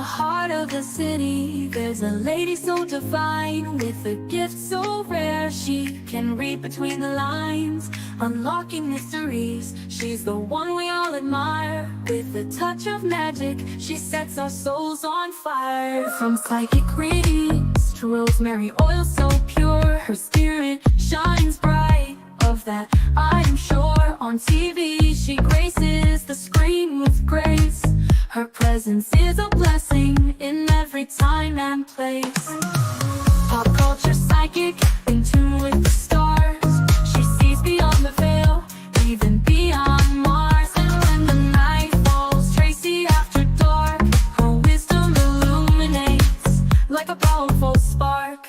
heart of the city, there's a lady so divine, with a gift so rare. She can read between the lines, unlocking mysteries. She's the one we all admire. With a touch of magic, she sets our souls on fire. From psychic readings to rosemary oil so pure, her spirit shines bright. Of that I am sure. On TV she graces the screen with grace. Her presence is a blessing in every time and place. Pop culture psychic, in tune with the stars. She sees beyond the veil, even beyond Mars. And when the night falls, Tracey after dark, her wisdom illuminates like a powerful spark.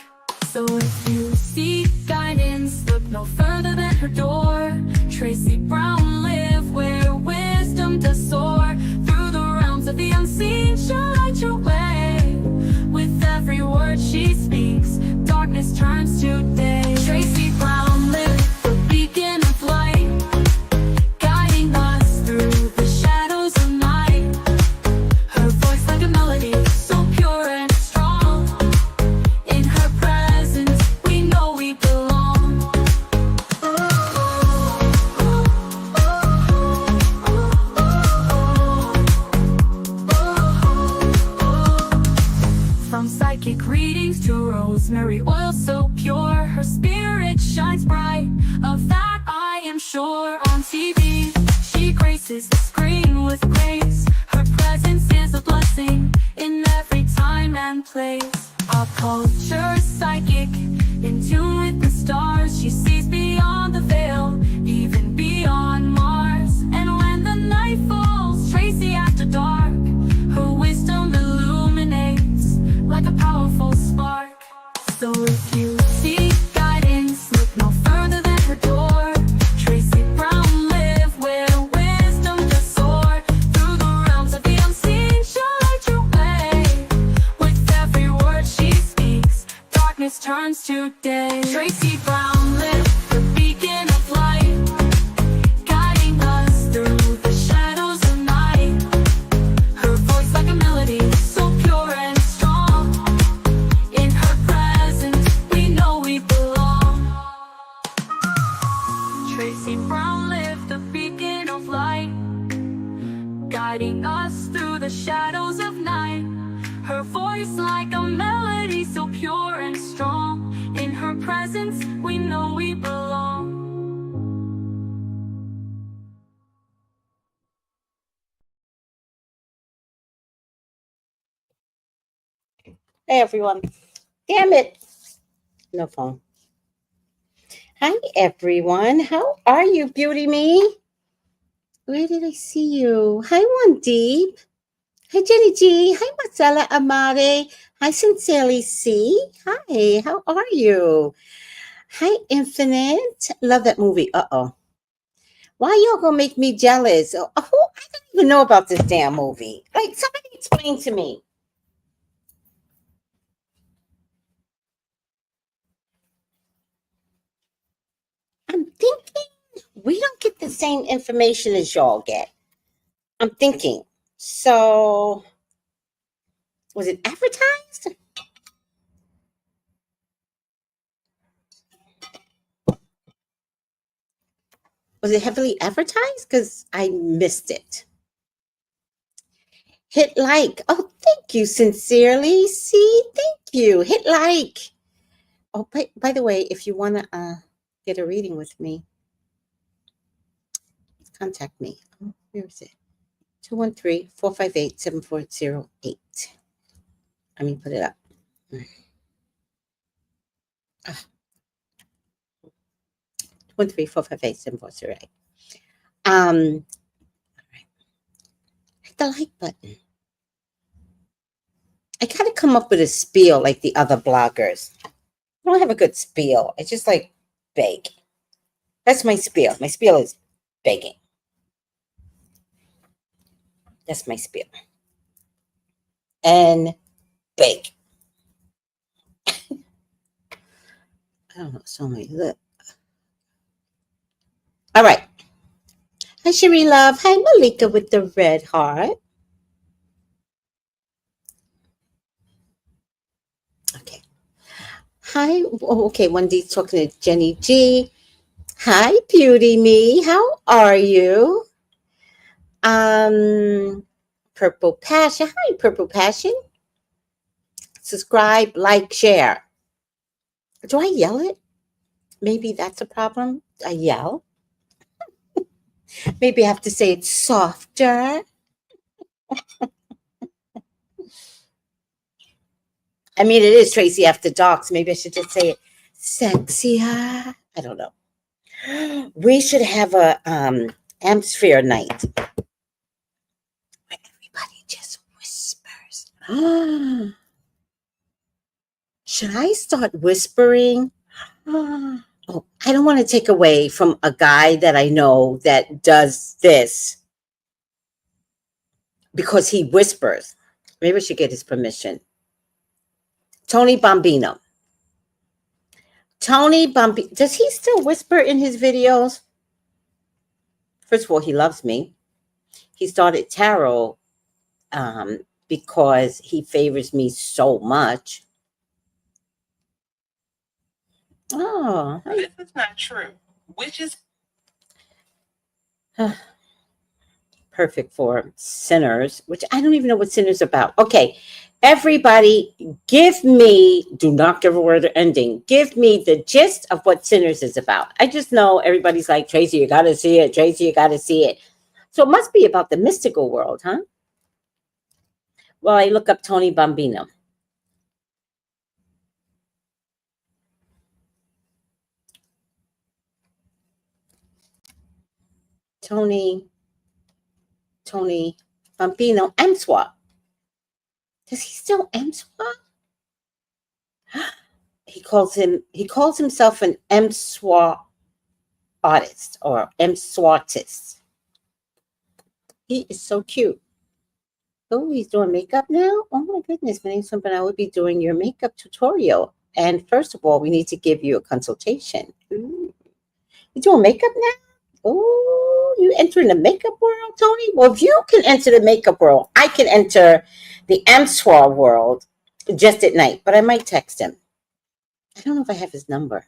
So if you seek guidance, look no further than her door. Tracey Brown live where wisdom does soar. Through the realms of the unseen, she'll light your way. With every word she speaks, darkness turns to day. Tracey Brown live, the beacon of light, guiding us through the shadows of night. Her voice like a melody, so pure and strong. In her presence, we know we belong. From psychic readings to rosemary oil so pure, her spirit shines bright. Of that I am sure. On TV, she graces the screen with grace. Her presence is a blessing in every time and place. Pop culture psychic, in tune with the stars. She sees beyond the veil, even beyond Mars. And when the night falls, Tracey after dark, her wisdom illuminates like a powerful spark. So if you seek guidance, look no further than her door. Tracey Brown live where wisdom does soar. Through the realms of the unseen, she'll light your way. With every word she speaks, darkness turns to day. Tracey Brown live, the beacon of light, guiding us through the shadows of night. Her voice like a melody, so pure and strong. In her presence, we know we belong. Tracey Brown live, the beacon of light, guiding us through the shadows of night. Her voice like a melody, so pure and strong. In her presence, we know we belong. Hey everyone. Damn it. No phone. Hi everyone. How are you, Beauty Me? Where did I see you? Hi, One Deep. Hi, Jenny G. Hi, Marcella Amare. Hi, Sincerely C. Hi, how are you? Hi, Infinite. Love that movie. Uh-oh. Why y'all gonna make me jealous? Oh, I don't even know about this damn movie. Like, somebody explain to me. I'm thinking we don't get the same information as y'all get. I'm thinking. So, was it advertised? Was it heavily advertised? Because I missed it. Hit like. Oh, thank you, Sincerely. See, thank you. Hit like. Oh, by the way, if you want to get a reading with me, contact me. Oh, where is it? 213-458-7408. Let me put it up. 213-458-7408. All right. Hit the like button. I gotta come up with a spiel like the other bloggers. I don't have a good spiel. I just like beg. That's my spiel. My spiel is begging. That's my spiel. And beg. I don't know. So many. Look. All right. Hi, Cherie Love. Hi, Malika with the red heart. Hi. Oh, okay, Wendy's talking to Jenny G. Hi, Beauty Me. How are you? Um, Purple Passion. Hi, Purple Passion. Subscribe, like, share. Do I yell it? Maybe that's a problem. I yell. Maybe I have to say it softer. I mean, it is Tracy After Dark, so maybe I should just say it sexier. I don't know. We should have a Amsphere night where everybody just whispers. Should I start whispering? Oh, I don't want to take away from a guy that I know that does this because he whispers. Maybe I should get his permission. Tony Bambino. Tony Bambino. Does he still whisper in his videos? First of all, he loves me. He started tarot because he favors me so much. Oh, this is not true. Which is perfect for sinners, which I don't even know what sinners about. Okay, everybody, give me, do not give a word or ending. Give me the gist of what sinners is about. I just know everybody's like, Tracy, you got to see it. Tracy, you got to see it. So it must be about the mystical world, huh? Well, I look up Tony Bambino. Tony Bambino, MSWA. Does he still MSWA? He calls himself an MSWA artist or MSWAtist. He is so cute. Oh, he's doing makeup now? Oh my goodness, my name's something I would be doing your makeup tutorial. And first of all, we need to give you a consultation. Ooh. You doing makeup now? Oh, you entering the makeup world, Tony? Well, if you can enter the makeup world, I can enter the MSWA world just at night, but I might text him. I don't know if I have his number.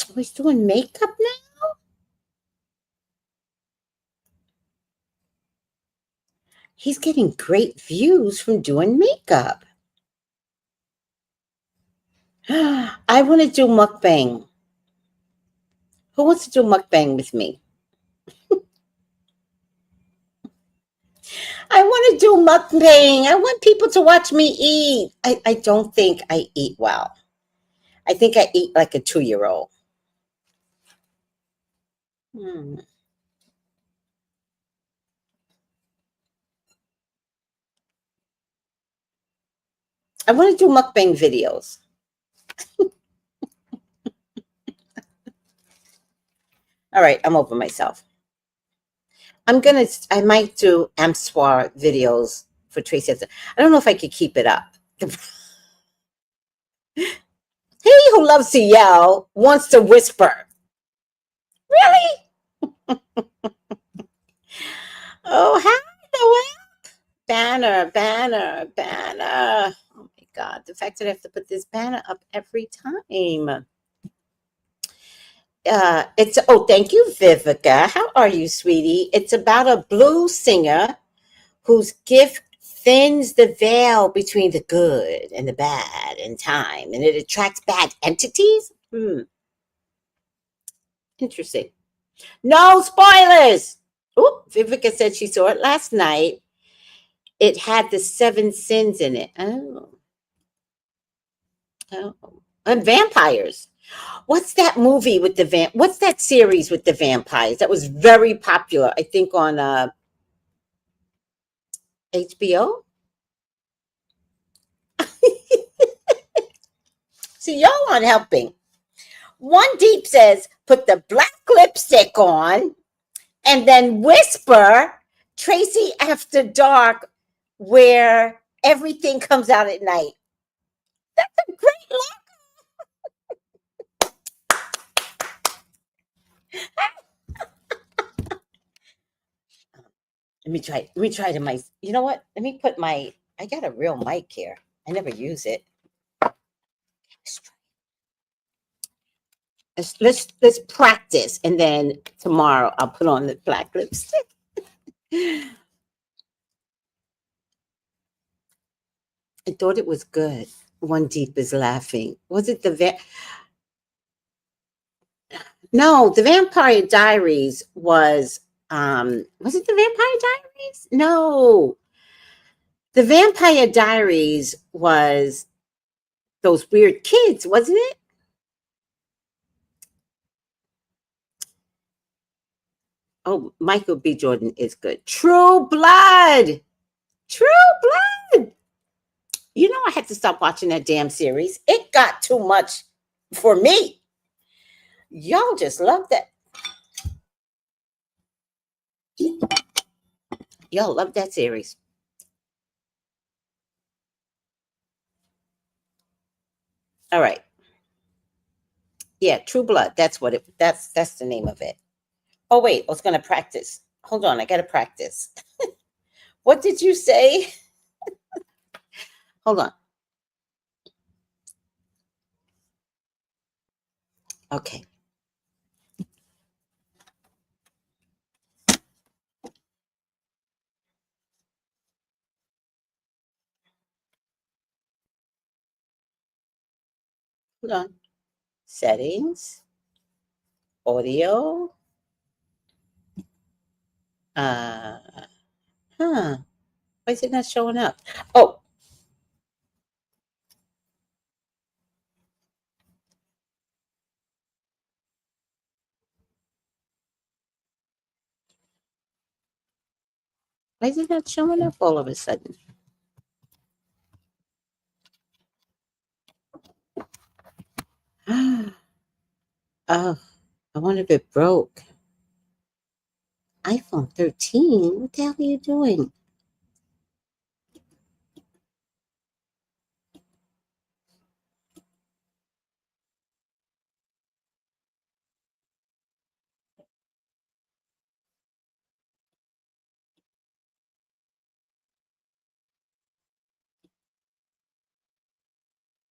Oh, he's doing makeup now? He's getting great views from doing makeup. I want to do mukbang. Who wants to do mukbang with me? I want to do mukbang. I want people to watch me eat. I don't think I eat well. I think I eat like a 2-year-old. I want to do mukbang videos. All right, I'm over myself. I might do MSWA videos for Tracey. I don't know if I could keep it up. He who loves to yell wants to whisper. Really? Oh, hi, Noel. Banner. Oh my God. The fact that I have to put this banner up every time. Thank you, Vivica. How are you, sweetie? It's about a blues singer whose gift thins the veil between the good and the bad in time, and it attracts bad entities. Interesting. No spoilers. Oh, Vivica said she saw it last night. It had the 7 sins in it. Oh. And vampires. What's that movie with the what's that series with the vampires that was very popular? I think on HBO. See, y'all aren't helping. One Deep says, put the black lipstick on and then whisper Tracy After Dark, where everything comes out at night. That's a great Let me try the mic. You know what? Let me put my. I got a real mic here. I never use it. Let's practice, and then tomorrow I'll put on the black lipstick. I thought it was good. One Deep is laughing. Was it No, the Vampire Diaries was it the Vampire Diaries? No. The Vampire Diaries was those weird kids, wasn't it? Oh, Michael B. Jordan is good. True Blood. True Blood. You know, I had to stop watching that damn series. It got too much for me. Y'all just love that. Y'all love that series. All right. Yeah, True Blood. That's the name of it. Oh wait, I was gonna practice. Hold on, I gotta practice. What did you say? Hold on. Okay. Hold on. Settings, audio. Uh huh. Why is it not showing up? Oh, why is it not showing up all of a sudden? Oh, I wonder if it broke. iPhone 13? What the hell are you doing?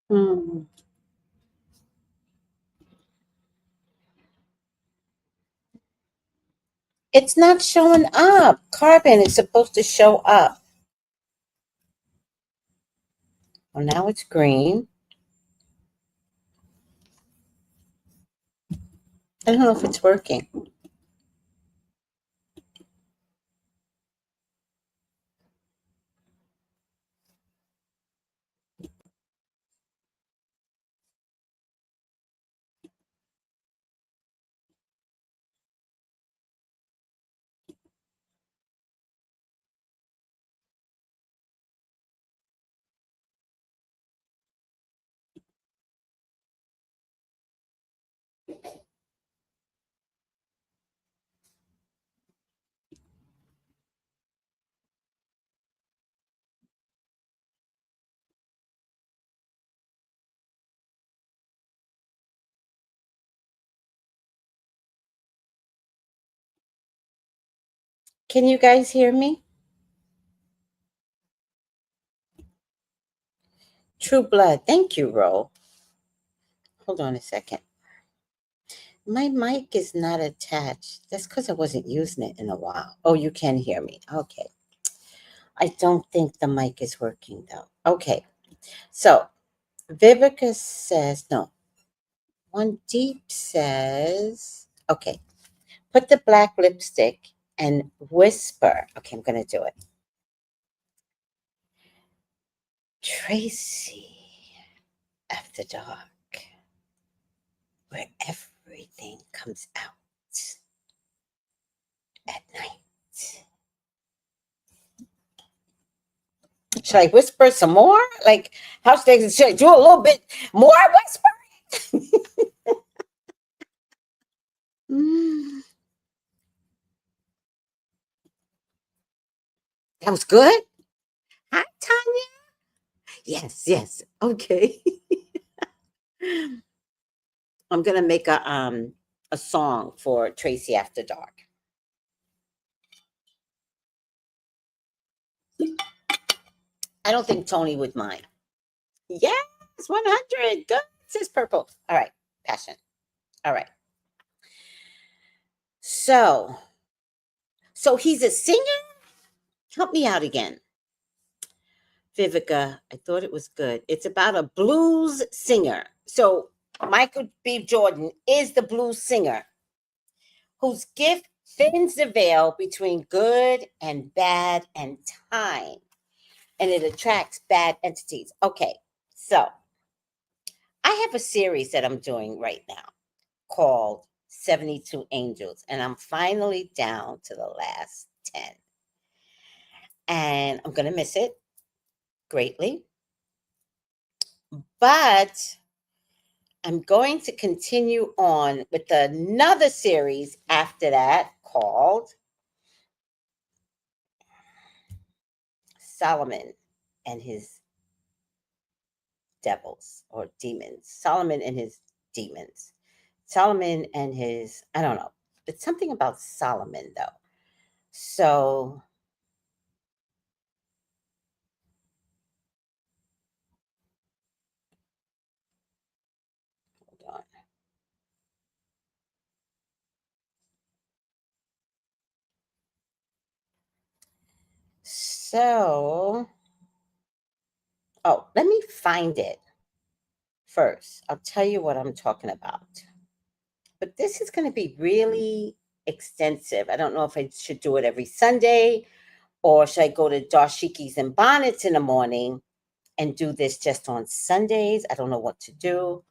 Hmm. It's not showing up. Carbon is supposed to show up. Well, now it's green. I don't know if it's working. Can you guys hear me? True Blood. Thank you, Ro. Hold on a second. My mic is not attached. That's because I wasn't using it in a while. Oh, you can hear me. Okay. I don't think the mic is working though. Okay. So Vivica says, no, One Deep says, okay, put the black lipstick and whisper. Okay, I'm going to do it. Tracy after dark, where everything comes out at night. Should I whisper some more? Like, should I do a little bit more whisper? Mm, that was good. Hi, Tanya. Yes, yes. Okay. I'm gonna make a song for Tracy After Dark. I don't think Tony would mind. Yes, 100. Good. Says purple. All right. Passion. All right. So, so he's a singer? Help me out again. Vivica, I thought it was good. It's about a blues singer. So, Michael B. Jordan is the blues singer whose gift thins the veil between good and bad and time, and it attracts bad entities. Okay, so I have a series that I'm doing right now called 72 Angels, and I'm finally down to the last 10. And I'm going to miss it greatly, but I'm going to continue on with another series after that called Solomon and His Devils or Demons. Solomon and His Demons. Solomon and his, I don't know. It's something about Solomon though. So, hold on. So, oh, let me find it first. I'll tell you what I'm talking about. But this is going to be really extensive. I don't know if I should do it every Sunday or should I go to dashikis and bonnets in the morning and do this just on Sundays. I don't know what to do.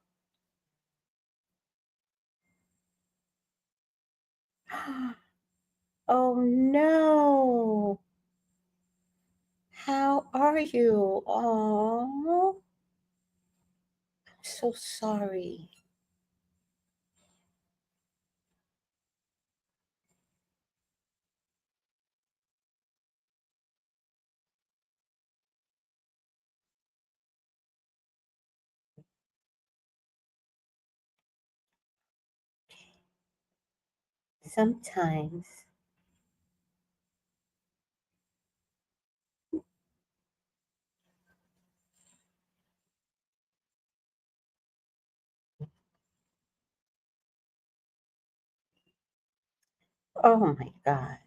Oh no. How are you? Oh, I'm so sorry. Sometimes. Oh my God.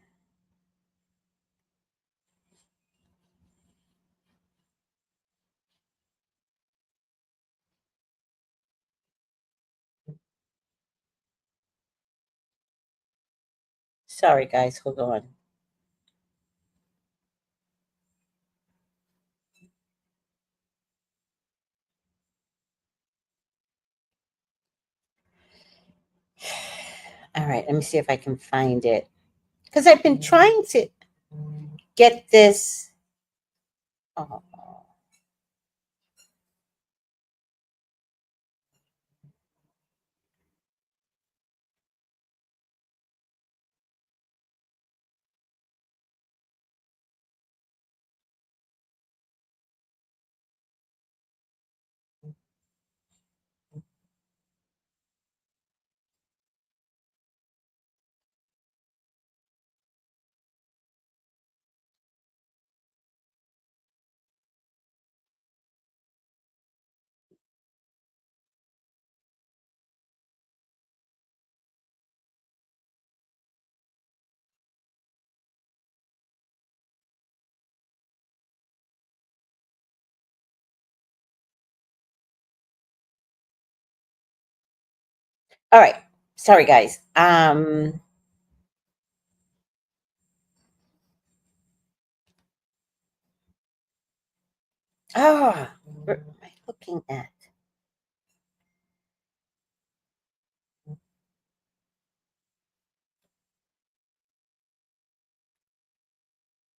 Sorry, guys. Hold on. All right. Let me see if I can find it. Because I've been trying to get this. Oh, all right. Sorry, guys. What am I looking at?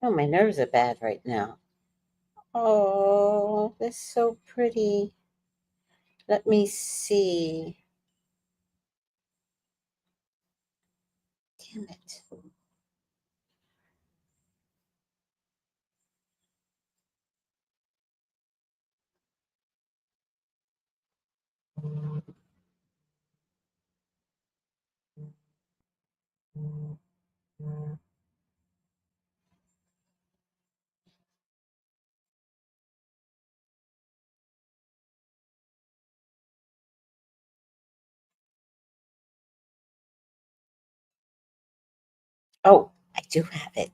Oh, my nerves are bad right now. Oh, that's so pretty. Let me see. Damn it. Oh, I do have it.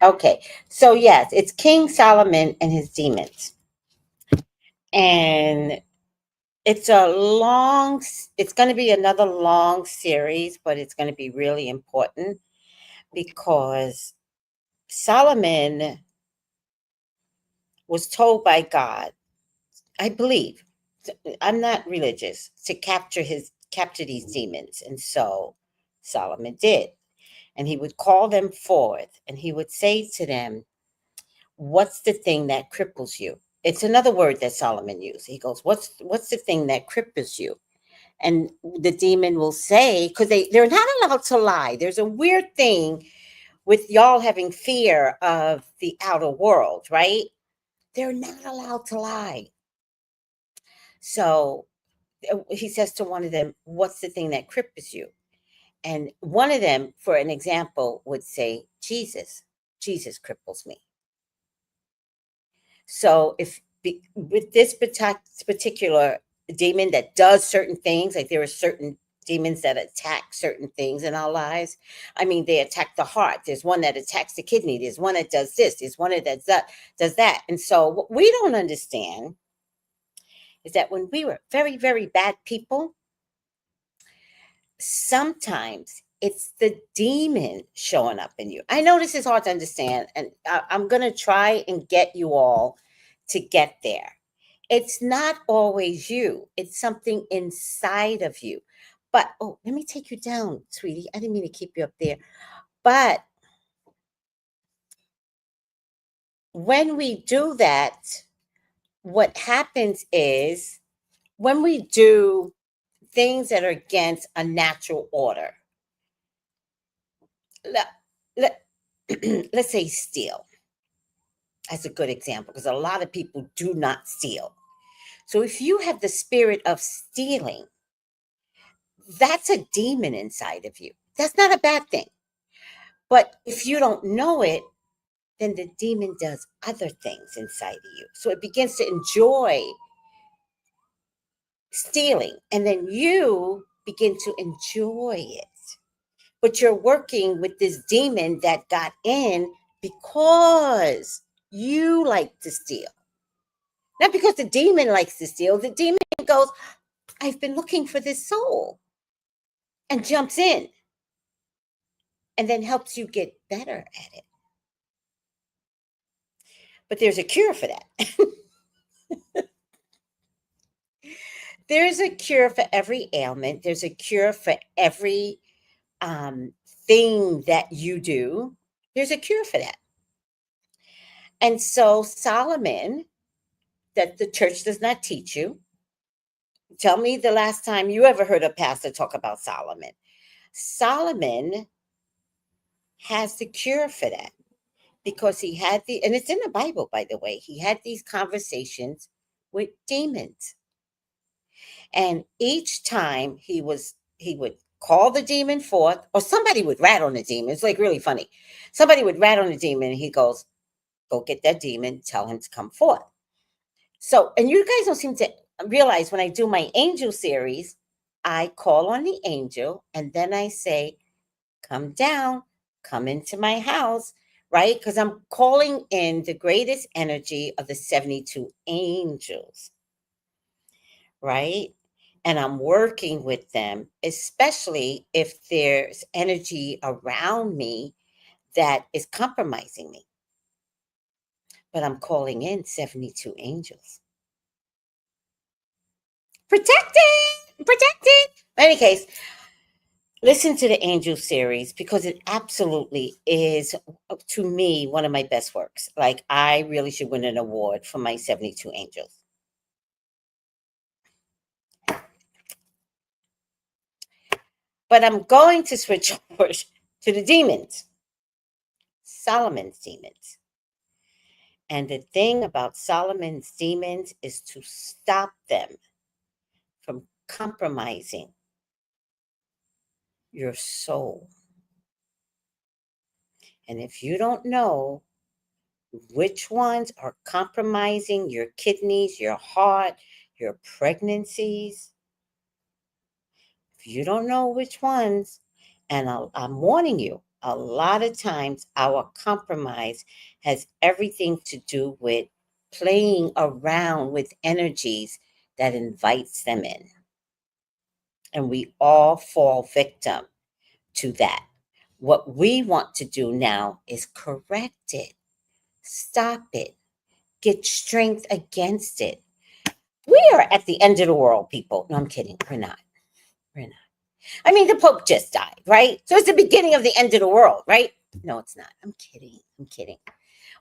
Okay. So, yes, it's King Solomon and his demons. And it's going to be another long series, but it's going to be really important because Solomon was told by God, I believe, I'm not religious, to capture these demons. And so Solomon did. And he would call them forth and he would say to them, what's the thing that cripples you? It's another word that Solomon used. He goes, what's the thing that cripples you? And the demon will say, because they're not allowed to lie. There's a weird thing with y'all having fear of the outer world, right? They're not allowed to lie. So he says to one of them, what's the thing that cripples you? And one of them, for an example, would say, Jesus cripples me. So with this particular demon that does certain things, like there are certain demons that attack certain things in our lives. I mean, they attack the heart. There's one that attacks the kidney. There's one that does this. There's one that does that. And so what we don't understand is that when we were very, very bad people, sometimes it's the demon showing up in you. I know this is hard to understand, and I'm going to try and get you all to get there. It's not always you, it's something inside of you. But, oh, let me take you down, sweetie. I didn't mean to keep you up there. But when we do that, what happens is when we do things that are against a natural order, let, let, let's say steal. That's a good example because a lot of people do not steal. So if you have the spirit of stealing, that's a demon inside of you. That's not a bad thing. But if you don't know it, then the demon does other things inside of you. So it begins to enjoy stealing, and then you begin to enjoy it. But you're working with this demon that got in because you like to steal. Not because the demon likes to steal. The demon goes, I've been looking for this soul, and jumps in and then helps you get better at it. But there's a cure for that. There's a cure for every ailment. There's a cure for every thing that you do. There's a cure for that. And so Solomon, that the church does not teach you. Tell me the last time you ever heard a pastor talk about Solomon. Solomon has the cure for that because he had and it's in the Bible, by the way, he had these conversations with demons. And each time he would call the demon forth, or somebody would rat on the demon. It's like really funny. Somebody would rat on the demon, and he goes, go get that demon, tell him to come forth. So, and you guys don't seem to realize when I do my angel series, I call on the angel and then I say, come down, come into my house, right? Because I'm calling in the greatest energy of the 72 angels, right? And I'm working with them, especially if there's energy around me that is compromising me. But I'm calling in 72 angels. Protected. In any case, listen to the Angel series because it absolutely is, to me, one of my best works. Like, I really should win an award for my 72 angels. But I'm going to switch over to the demons, Solomon's demons. And the thing about Solomon's demons is to stop them from compromising your soul. And if you don't know which ones are compromising your kidneys, your heart, your pregnancies, If you don't know which ones, and I'm warning you, a lot of times our compromise has everything to do with playing around with energies that invites them in. And we all fall victim to that. What we want to do now is correct it, stop it, get strength against it. We are at the end of the world, people. No, I'm kidding. We're not. We're not. I mean, the Pope just died, right? So it's the beginning of the end of the world, right? No, it's not. I'm kidding. I'm kidding.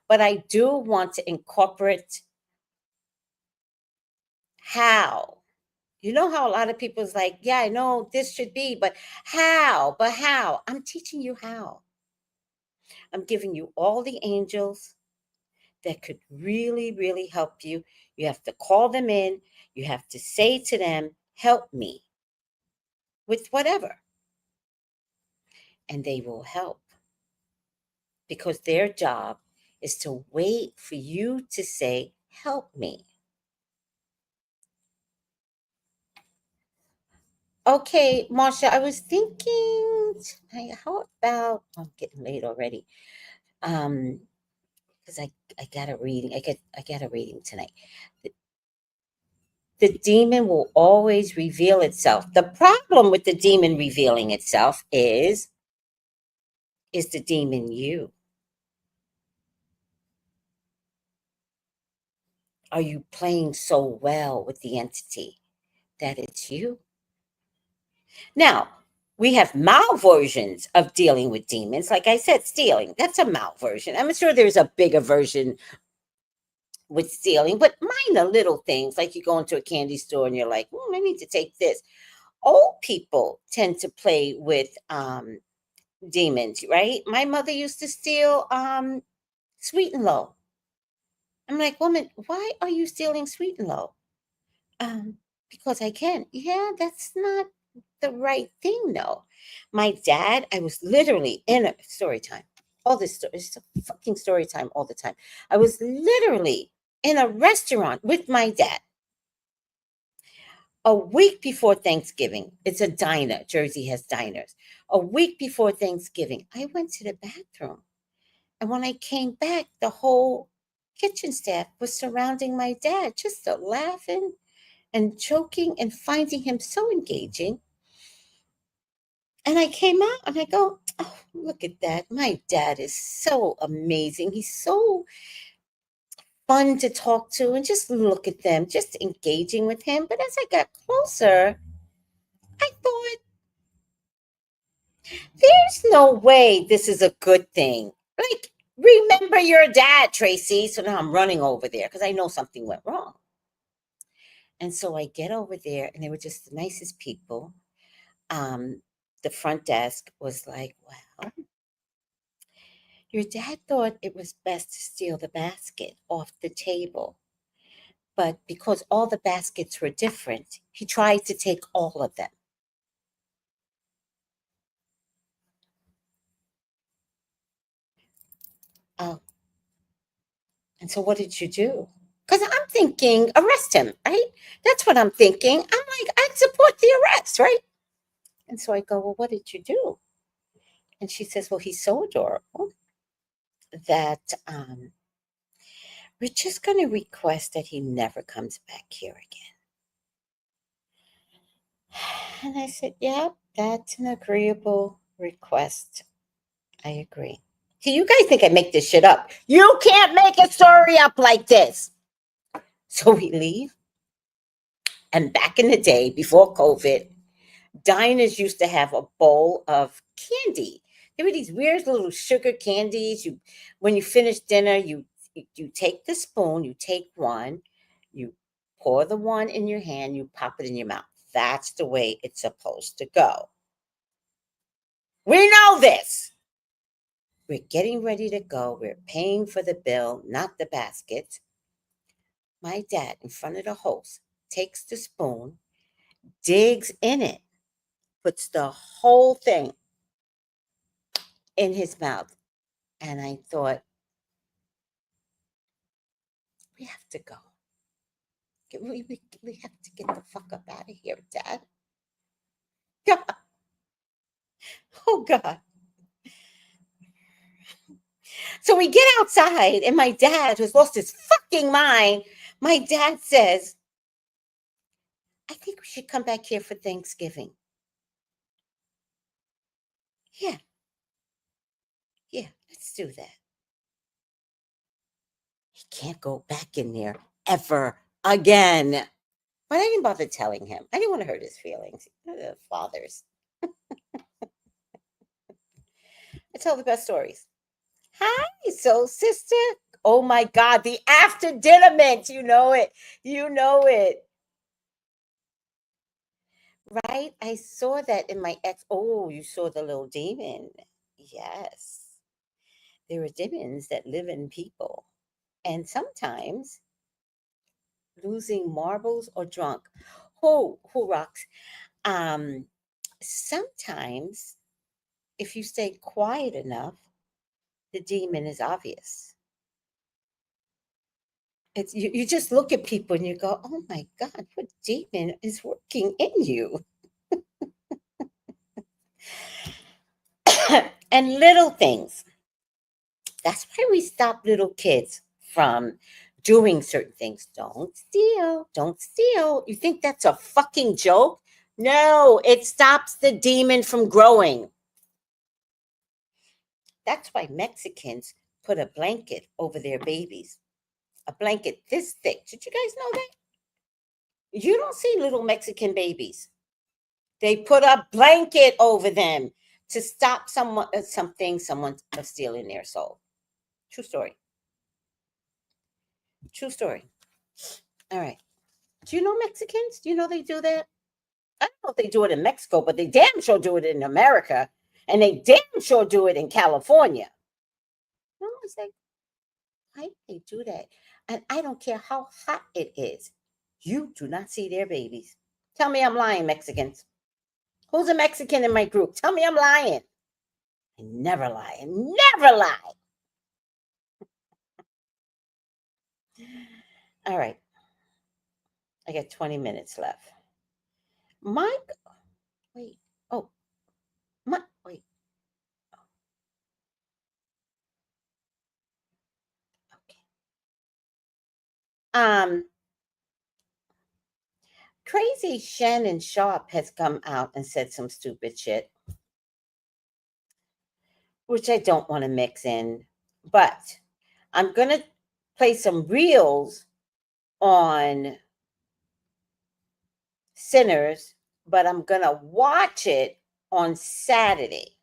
But I do want to incorporate how. You know how a lot of people's like, yeah, I know this should be, but how? But how? I'm teaching you how. I'm giving you all the angels that could really, really help you. You have to call them in. You have to say to them, help me with whatever. And they will help because their job is to wait for you to say, help me. Okay, Marsha, I was thinking, how about, I'm getting late already. Because I got a reading. I got a reading tonight. The demon will always reveal itself. The problem with the demon revealing itself is the demon you? Are you playing so well with the entity that it's you? Now, we have malversions of dealing with demons. Like I said, stealing, that's a malversion. I'm sure there's a bigger version with stealing, but mine are little things like you go into a candy store and you're like, I need to take this. Old people tend to play with demons, right? My mother used to steal sweet and low. I'm like, woman, why are you stealing sweet and low? Um, because I can. Yeah, that's not the right thing, though. My dad, I was literally in a story time. All this story, it's a fucking story time all the time. I was literally in a restaurant with my dad a week before Thanksgiving. It's a diner. Jersey has diners. A week before Thanksgiving, I went to the bathroom. And when I came back, the whole kitchen staff was surrounding my dad, just laughing and joking and finding him so engaging. And I came out and I go, oh, look at that. My dad is so amazing. He's so fun to talk to and just look at them, just engaging with him. But as I got closer, I thought, there's no way this is a good thing. Like, remember your dad, Tracey. So now I'm running over there because I know something went wrong. And so I get over there, and they were just the nicest people. Um, the front desk was like, well, your dad thought it was best to steal the basket off the table. But because all the baskets were different, he tried to take all of them. Oh, and so what did you do? Because I'm thinking, arrest him, right? That's what I'm thinking. I'm like, I'd support the arrest, right? And so I go, well, what did you do? And she says, well, he's so adorable that we're just going to request that he never comes back here again. And I said, yeah, that's an agreeable request. I agree. See, you guys think I make this shit up. You can't make a story up like this. So we leave. And back in the day, before COVID, diners used to have a bowl of candy. There were these weird little sugar candies. When you finish dinner, you take the spoon, you take one, you pour the one in your hand, you pop it in your mouth. That's the way it's supposed to go. We know this. We're getting ready to go. We're paying for the bill, not the basket. My dad, in front of the host, takes the spoon, digs in it, puts the whole thing in his mouth. And I thought, we have to go. We have to get the fuck up out of here, Dad. God. Oh, God. So we get outside, and my dad, who's lost his fucking mind, my dad says, I think we should come back here for Thanksgiving. Yeah. Yeah, let's do that. He can't go back in there ever again. But I didn't bother telling him. I didn't want to hurt his feelings. Fathers. I tell the best stories. Hi, soul sister. Oh my God, the after dinner mint. You know it. You know it. Right? I saw that in my ex. Oh, you saw the little demon. Yes. There are demons that live in people. And sometimes losing marbles or drunk. Who rocks? Sometimes if you stay quiet enough, the demon is obvious. It's you just look at people and you go, oh my God, what demon is working in you? And little things. That's why we stop little kids from doing certain things. Don't steal. Don't steal. You think that's a fucking joke? No, it stops the demon from growing. That's why Mexicans put a blanket over their babies. A blanket this thick. Did you guys know that? You don't see little Mexican babies. They put a blanket over them to stop someone someone stealing their soul. True story. True story. All right. Do you know Mexicans? Do you know they do that? I don't know if they do it in Mexico, but they damn sure do it in America. And they damn sure do it in California. No, it's like, why do they do that? And I don't care how hot it is. You do not see their babies. Tell me I'm lying, Mexicans. Who's a Mexican in my group? Tell me I'm lying. I never lie. I never lie. All right. I got 20 minutes left. Mike, wait. Oh, my, wait. Okay. Crazy Shannon Sharp has come out and said some stupid shit, which I don't want to mix in, but I'm going to play some reels on Sinners, but I'm going to watch it on Saturday.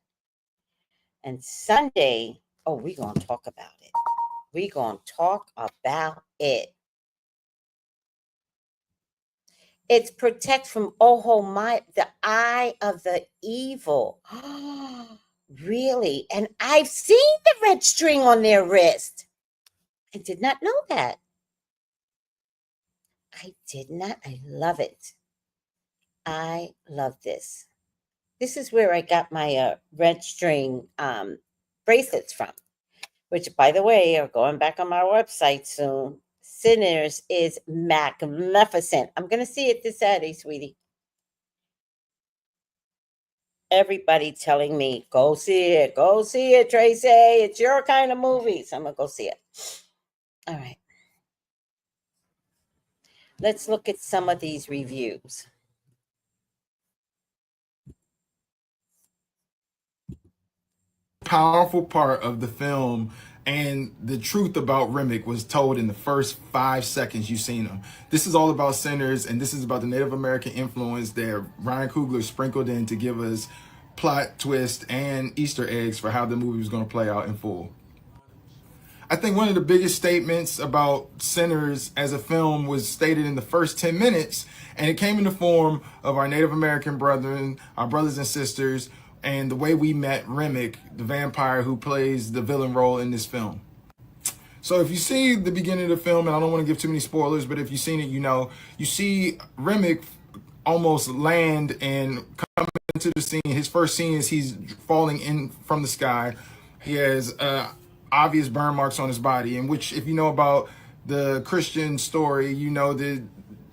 And Sunday, oh, we're going to talk about it. We're going to talk about it. It's protect from the eye of the evil. Really? And I've seen the red string on their wrist. I did not know that. I did not. I love it. I love this. This is where I got my red string bracelets from, which, by the way, are going back on my website soon. Sinners is magnificent. I'm going to see it this Saturday, sweetie. Everybody telling me, go see it, Tracey. It's your kind of movie. So I'm going to go see it. All right. Let's look at some of these reviews. Powerful part of the film, and the truth about Remick was told in the first 5 seconds you seen him. This is all about Sinners, and this is about the Native American influence that Ryan Coogler sprinkled in to give us plot twist and Easter eggs for how the movie was going to play out in full. I think one of the biggest statements about Sinners as a film was stated in the first 10 minutes, and it came in the form of our Native American brethren, our brothers and sisters, and the way we met Remick, the vampire who plays the villain role in this film. So if you see the beginning of the film, and I don't want to give too many spoilers, but if you've seen it, you know, you see Remick almost land and come into the scene. His first scene is he's falling in from the sky. He has obvious burn marks on his body, in which, if you know about the Christian story, you know that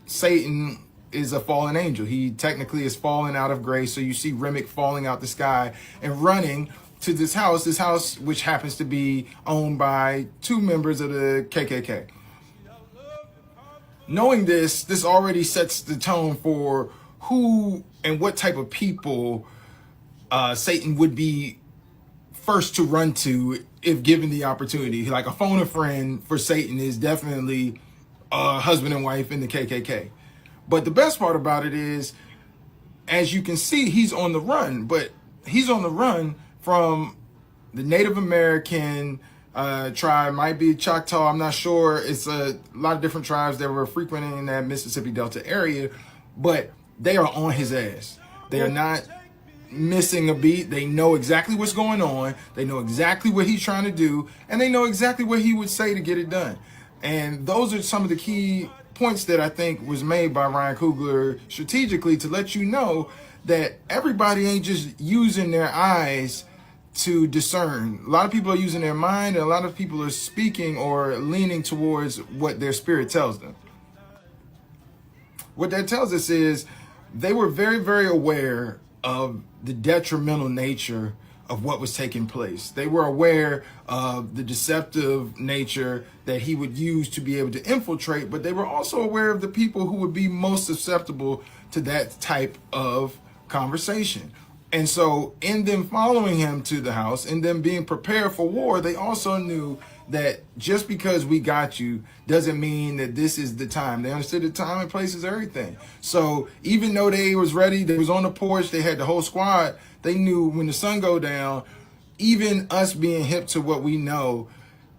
Satan is a fallen angel. He technically is fallen out of grace. So you see Remick falling out the sky and running to this house which happens to be owned by 2 members of the KKK. Knowing this already sets the tone for who and what type of people Satan would be first to run to if given the opportunity. Like a phone a friend for Satan is definitely a husband and wife in the KKK. But the best part about it is, as you can see, he's on the run, but he's on the run from the Native American tribe, might be Choctaw, I'm not sure. It's a lot of different tribes that were frequenting that Mississippi Delta area, but they are on his ass. They are not missing a beat. They know exactly what's going on. They know exactly what he's trying to do, and they know exactly what he would say to get it done. And those are some of the key points that I think was made by Ryan Coogler strategically to let you know that everybody ain't just using their eyes to discern. A lot of people are using their mind, and a lot of people are speaking or leaning towards what their spirit tells them. What that tells us is they were very, very aware of the detrimental nature of what was taking place. They were aware of the deceptive nature that he would use to be able to infiltrate, but they were also aware of the people who would be most susceptible to that type of conversation. And so in them following him to the house and them being prepared for war, they also knew that just because we got you doesn't mean that this is the time. They understood the time and place is everything. So even though they was ready, they was on the porch, they had the whole squad, they knew when the sun go down, even us being hip to what we know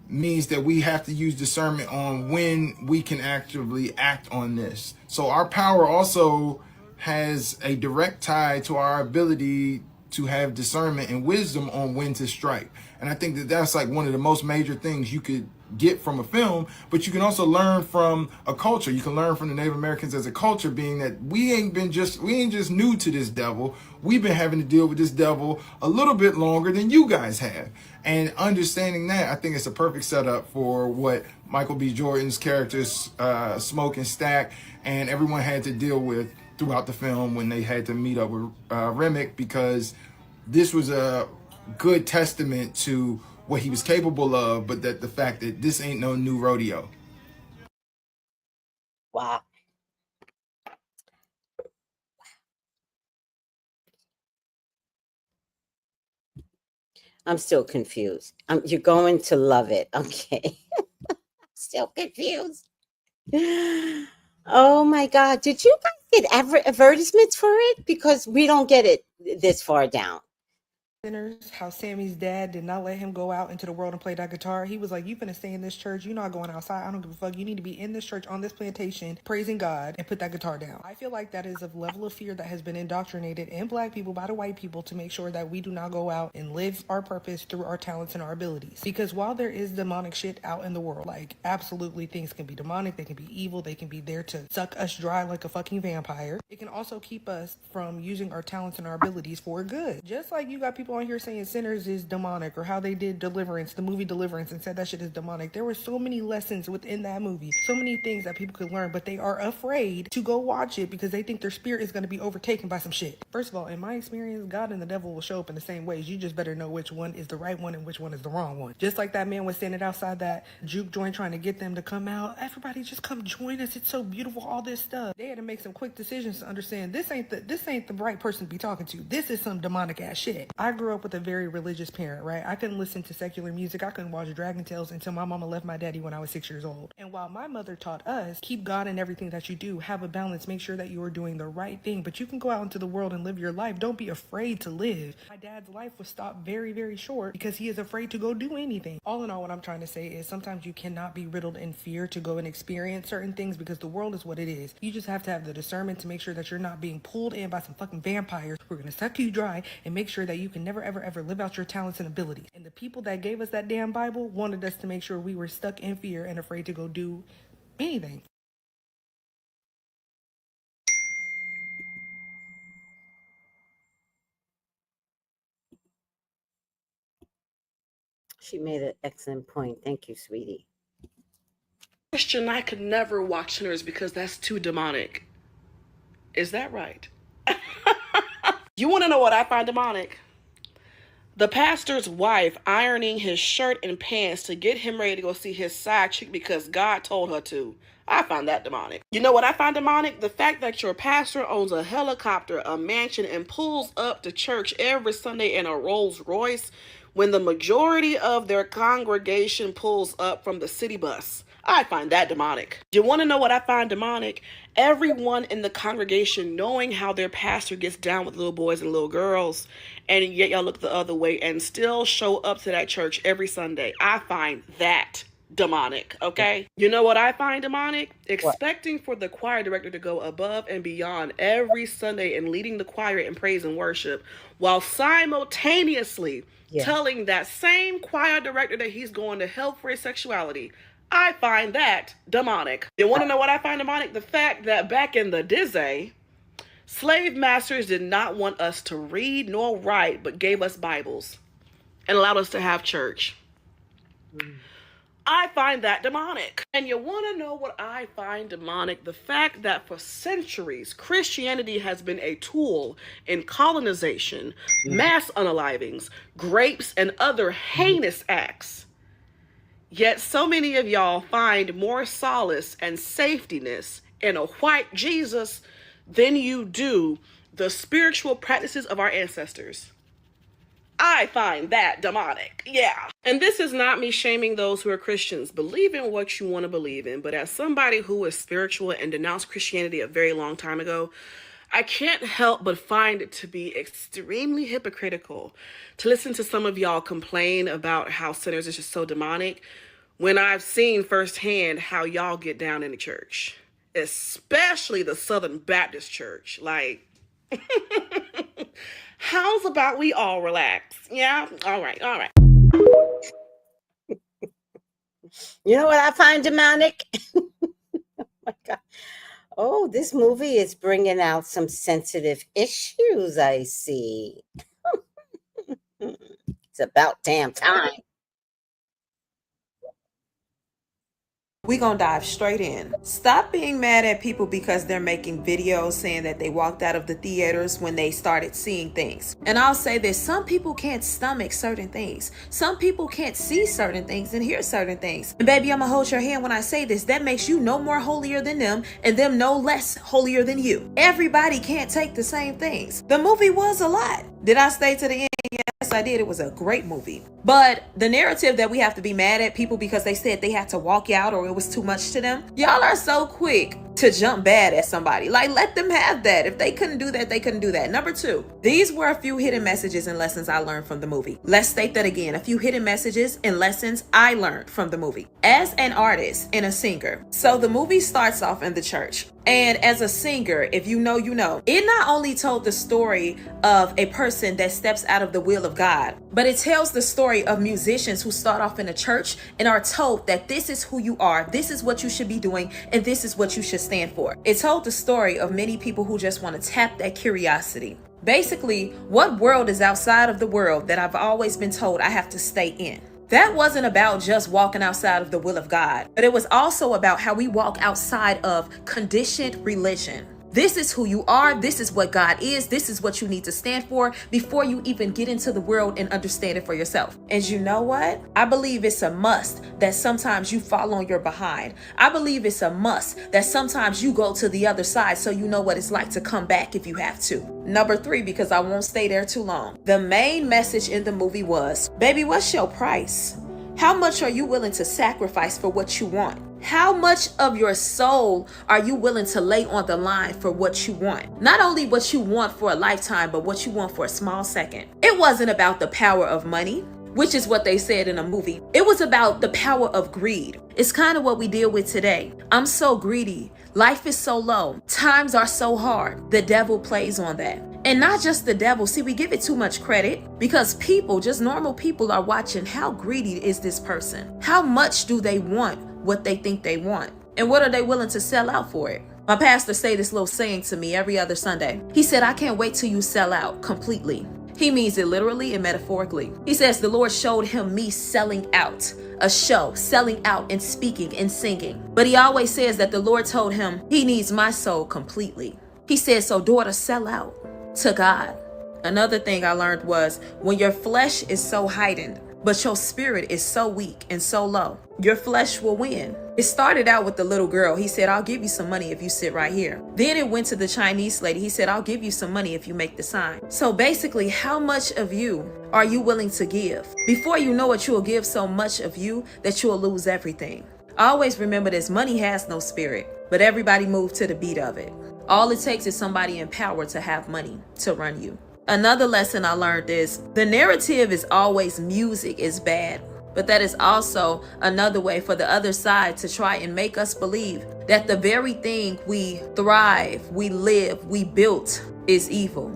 means that we have to use discernment on when we can actively act on this. So our power also has a direct tie to our ability to have discernment and wisdom on when to strike. And I think that that's like one of the most major things you could get from a film, but you can also learn from a culture. You can learn from the Native Americans as a culture, being that we ain't just new to this devil. We've been having to deal with this devil a little bit longer than you guys have. And understanding that, I think it's a perfect setup for what Michael B. Jordan's characters, Smoke and Stack, and everyone had to deal with throughout the film when they had to meet up with Remick, because this was a good testament to what he was capable of, but that the fact that this ain't no new rodeo. Wow. I'm still confused. You're going to love it. Okay. Still confused. Oh my God. Did you guys get advertisements for it? Because we don't get it this far down. Sinners, how Sammy's dad did not let him go out into the world and play that guitar. He was like, you finna stay in this church. You're not going outside. I don't give a fuck. You need to be in this church on this plantation, praising God, and put that guitar down. I feel like that is a level of fear that has been indoctrinated in Black people by the white people to make sure that we do not go out and live our purpose through our talents and our abilities. Because while there is demonic shit out in the world, like absolutely things can be demonic, they can be evil, they can be there to suck us dry like a fucking vampire. It can also keep us from using our talents and our abilities for good. Just like you got people on here saying Sinners is demonic, or how they did Deliverance, the movie Deliverance, and said that shit is demonic. There were so many lessons within that movie, so many things that people could learn, but they are afraid to go watch it because they think their spirit is going to be overtaken by some shit. First of all, in my experience, God and the devil will show up in the same ways. You just better know which one is the right one and which one is the wrong one. Just like that man was standing outside that juke joint trying to get them to come out. Everybody just come join us. It's so beautiful, all this stuff. They had to make some quick decisions to understand this ain't the right person to be talking to. This is some demonic ass shit. I grew up with a very religious parent, right? I couldn't listen to secular music. I couldn't watch Dragon Tales until my mama left my daddy when I was 6 years old. And while my mother taught us, keep God in everything that you do, have a balance, make sure that you are doing the right thing, but you can go out into the world and live your life. Don't be afraid to live. My dad's life was stopped very, very short because he is afraid to go do anything. All in all, what I'm trying to say is sometimes you cannot be riddled in fear to go and experience certain things because the world is what it is. You just have to have the discernment to make sure that you're not being pulled in by some fucking vampires who are going to suck you dry, and make sure that you can never, ever, ever live out your talents and abilities. And the people that gave us that damn Bible wanted us to make sure we were stuck in fear and afraid to go do anything. She made an excellent point. Thank you, sweetie. Christian, I could never watch Sinners because that's too demonic. Is that right? You want to know what I find demonic? The pastor's wife ironing his shirt and pants to get him ready to go see his side chick because God told her to. I find that demonic. You know what I find demonic? The fact that your pastor owns a helicopter, a mansion, and pulls up to church every Sunday in a Rolls Royce when the majority of their congregation pulls up from the city bus. I find that demonic. You want to know what I find demonic? Everyone in the congregation knowing how their pastor gets down with little boys and little girls, and yet y'all look the other way and still show up to that church every Sunday. I find that demonic, okay? You know what I find demonic? Expecting for the choir director to go above and beyond every Sunday and leading the choir in praise and worship while simultaneously telling that same choir director that he's going to hell for his sexuality. I find that demonic. You want to know what I find demonic? The fact that back in the day, slave masters did not want us to read nor write, but gave us Bibles and allowed us to have church. I find that demonic. And you want to know what I find demonic? The fact that for centuries, Christianity has been a tool in colonization, mass unalivings, rapes, and other heinous acts. Yet so many of y'all find more solace and safetyness in a white Jesus than you do the spiritual practices of our ancestors. I find that demonic. Yeah. And this is not me shaming those who are Christians. Believe in what you want to believe in. But as somebody who is spiritual and denounced Christianity a very long time ago, I can't help but find it to be extremely hypocritical to listen to some of y'all complain about how sinners is just so demonic when I've seen firsthand how y'all get down in the church, especially the Southern Baptist Church. Like, how's about we all relax? Yeah? All right. You know what I find demonic? Oh my God. Oh, this movie is bringing out some sensitive issues, I see. It's about damn time. We gonna dive straight in. Stop being mad at people because they're making videos saying that they walked out of the theaters when they started seeing things. And I'll say this, some people can't stomach certain things. Some people can't see certain things and hear certain things. And baby, I'ma hold your hand when I say this. That makes you no more holier than them and them no less holier than you. Everybody can't take the same things. The movie was a lot. Did I stay to the end? Yes, I did. It was a great movie. But the narrative that we have to be mad at people because they said they had to walk out or it was too much to them. Y'all are so quick to jump bad at somebody. Like, let them have that. If they couldn't do that, they couldn't do that. Number two, these were a few hidden messages and lessons I learned from the movie. Let's state that again. A few hidden messages and lessons I learned from the movie. As an artist and a singer. So the movie starts off in the church. And as a singer, if you know, you know. It not only told the story of a person that steps out of the will of God, but it tells the story of musicians who start off in a church and are told that this is who you are, this is what you should be doing, and this is what you should stand for. It told the story of many people who just want to tap that curiosity. Basically, what world is outside of the world that I've always been told I have to stay in? That wasn't about just walking outside of the will of God, but it was also about how we walk outside of conditioned religion. This is who you are. This is what God is. This is what you need to stand for before you even get into the world and understand it for yourself. And you know what? I believe it's a must that sometimes you fall on your behind. I believe it's a must that sometimes you go to the other side so you know what it's like to come back if you have to. Number three, because I won't stay there too long. The main message in the movie was, baby, what's your price? How much are you willing to sacrifice for what you want? How much of your soul are you willing to lay on the line for what you want? Not only what you want for a lifetime, but what you want for a small second. It wasn't about the power of money, which is what they said in a movie. It was about the power of greed. It's kind of what we deal with today. I'm so greedy. Life is so low. Times are so hard. The devil plays on that. And not just the devil. See, we give it too much credit because people, just normal people, are watching how greedy is this person? How much do they want what they think they want? And what are they willing to sell out for it? My pastor say this little saying to me every other Sunday. He said, I can't wait till you sell out completely. He means it literally and metaphorically. He says the Lord showed him me selling out, a show, selling out and speaking and singing. But he always says that the Lord told him he needs my soul completely. He said, so daughter, sell out to God. Another thing I learned was when your flesh is so heightened, but your spirit is so weak and so low, your flesh will win. It started out with the little girl. He said, I'll give you some money if you sit right here. Then it went to the Chinese lady. He said, I'll give you some money if you make the sign. So basically, how much of you are you willing to give? Before you know it, you will give so much of you that you will lose everything. Always remember this, money has no spirit, but everybody moves to the beat of it. All it takes is somebody in power to have money to run you. Another lesson I learned is the narrative is always music is bad, but that is also another way for the other side to try and make us believe that the very thing we thrive, we live, we built is evil.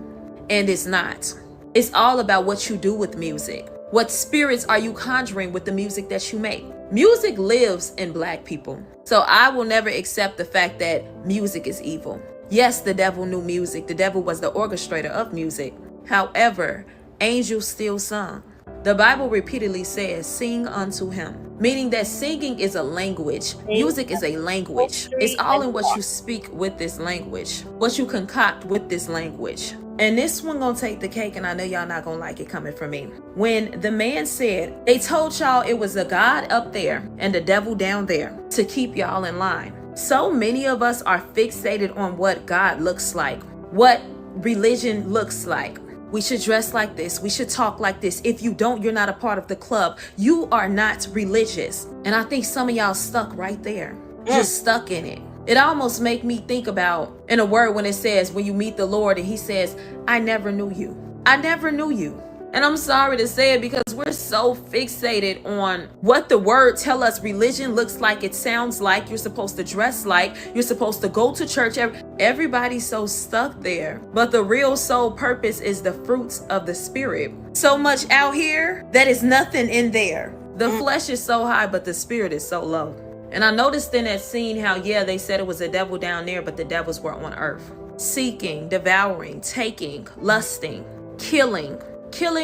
And it's not. It's all about what you do with music. What spirits are you conjuring with the music that you make? Music lives in Black people. So I will never accept the fact that music is evil. Yes, the devil knew music. The devil was the orchestrator of music. However, angels still sung. The Bible repeatedly says, sing unto him, meaning that singing is a language. Music is a language. It's all in what you speak with this language, what you concoct with this language. And this one gonna take the cake, and I know y'all not gonna like it coming from me. When the man said, they told y'all it was a God up there and the devil down there to keep y'all in line. So many of us are fixated on what God looks like, what religion looks like. We should dress like this. We should talk like this. If you don't, you're not a part of the club. You are not religious. And I think some of y'all stuck right there, just stuck in it. It almost make me think about in a word when it says, when you meet the Lord and he says, I never knew you. I never knew you. And I'm sorry to say it because we're so fixated on what the word tell us religion looks like, it sounds like, you're supposed to dress like, you're supposed to go to church. Everybody's so stuck there. But the real soul purpose is the fruits of the spirit. So much out here that is nothing in there. The flesh is so high, but the spirit is so low. And I noticed in that scene how, yeah, they said it was a devil down there, but the devils were on earth. Seeking, devouring, taking, lusting, killing,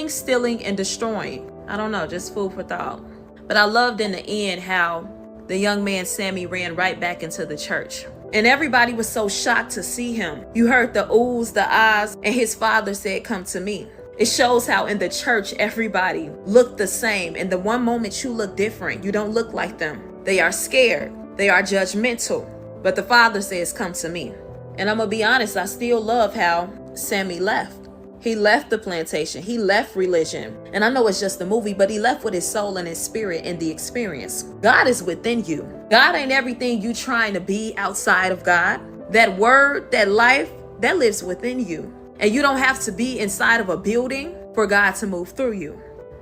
stealing, and destroying. I don't know, just food for thought. But I loved in the end how the young man Sammy ran right back into the church. And everybody was so shocked to see him. You heard the oohs, the ahs, and his father said, come to me. It shows how in the church, everybody looked the same. And the one moment you look different, you don't look like them. They are scared. They are judgmental. But the father says, come to me. And I'm going to be honest, I still love how Sammy left. He left the plantation. He left religion. And I know it's just a movie, but he left with his soul and his spirit in the experience. God is within you. God ain't everything you trying to be outside of God. That word, that life, that lives within you. And you don't have to be inside of a building for God to move through you.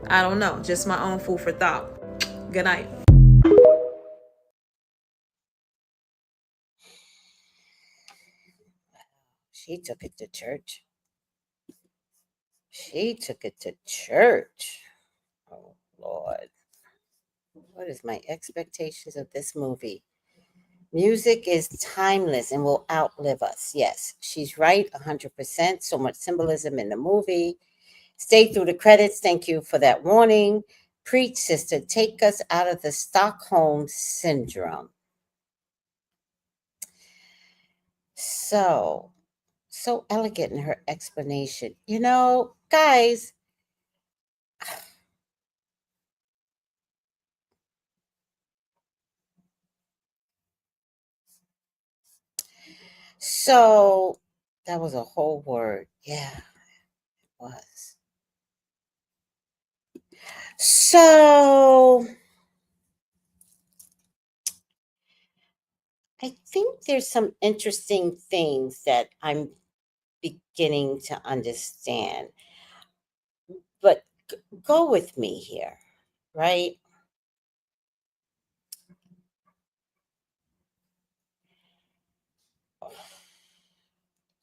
I don't know. Just my own food for thought. Good night. She took it to church. She took it to church. Oh, Lord. What is my expectations of this movie? Music is timeless and will outlive us. Yes, she's right, 100%. So much symbolism in the movie. Stay through the credits. Thank you for that warning. Preach, sister. Take us out of the Stockholm Syndrome. So elegant in her explanation. You know, guys, so that was a whole word. Yeah, it was. So I think there's some interesting things that I'm beginning to understand. But go with me here, right?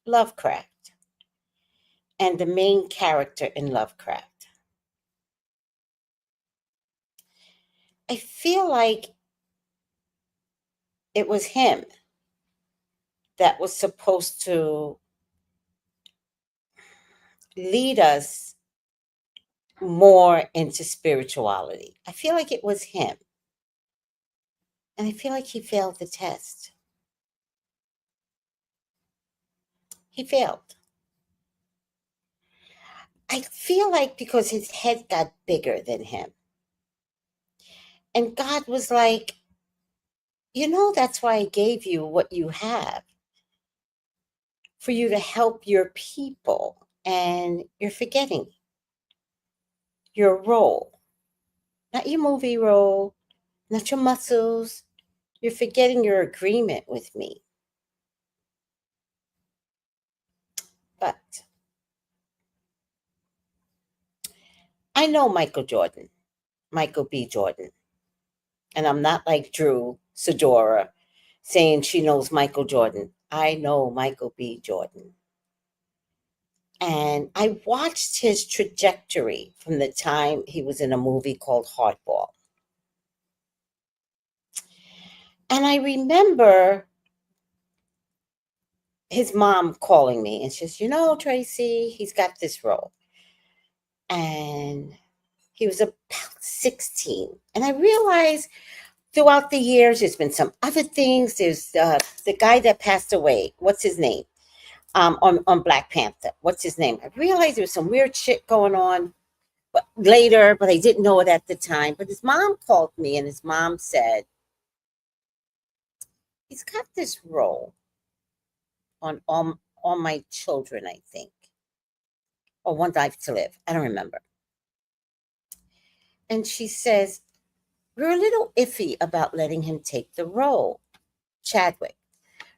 Lovecraft and the main character in Lovecraft. I feel like it was him that was supposed to lead us more into spirituality. I feel like it was him. And I feel like he failed the test. he failed. I feel like because his head got bigger than him. And God was like, that's why I gave you what you have, for you to help your people. And you're forgetting your role, not your movie role, not your muscles. You're forgetting your agreement with me. But I know Michael B. Jordan. And I'm not like Drew Sidora saying she knows Michael Jordan. I know Michael B. Jordan. And I watched his trajectory from the time he was in a movie called Hardball. And I remember his mom calling me and she says, Tracey, he's got this role. And he was about 16. And I realized throughout the years, there's been some other things. There's the guy that passed away. What's his name? On Black Panther. What's his name? I realized there was some weird shit going on later, but I didn't know it at the time. But his mom called me and his mom said, he's got this role on All My Children, I think. Or One Life to Live. I don't remember. And she says, we're a little iffy about letting him take the role. Chadwick.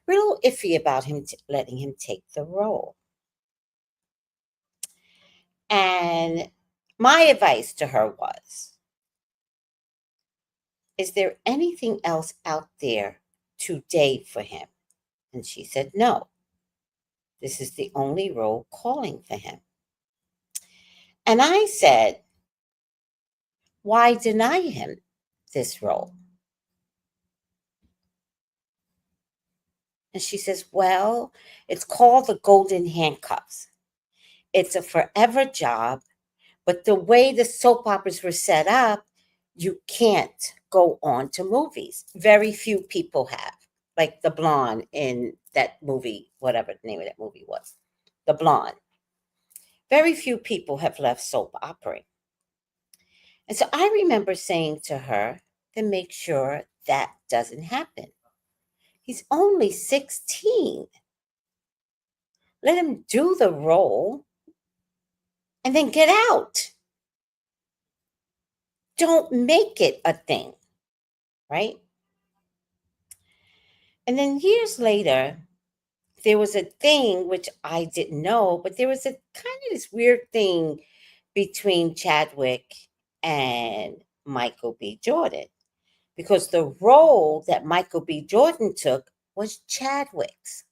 We're a little iffy about him letting him take the role. And my advice to her was, is there anything else out there today for him? And she said, no. This is the only role calling for him. And I said, why deny him this role? And she says, well, it's called the Golden Handcuffs. It's a forever job, but the way the soap operas were set up, you can't go on to movies. Very few people have, like the blonde in that movie, whatever the name of that movie was, the blonde. Very few people have left soap opera. And so I remember saying to her, then make sure that doesn't happen. He's only 16. Let him do the role and then get out. Don't make it a thing, right? And then years later, there was a thing which I didn't know, but there was a kind of this weird thing between Chadwick and Michael B. Jordan, because the role that Michael B. Jordan took was Chadwick's.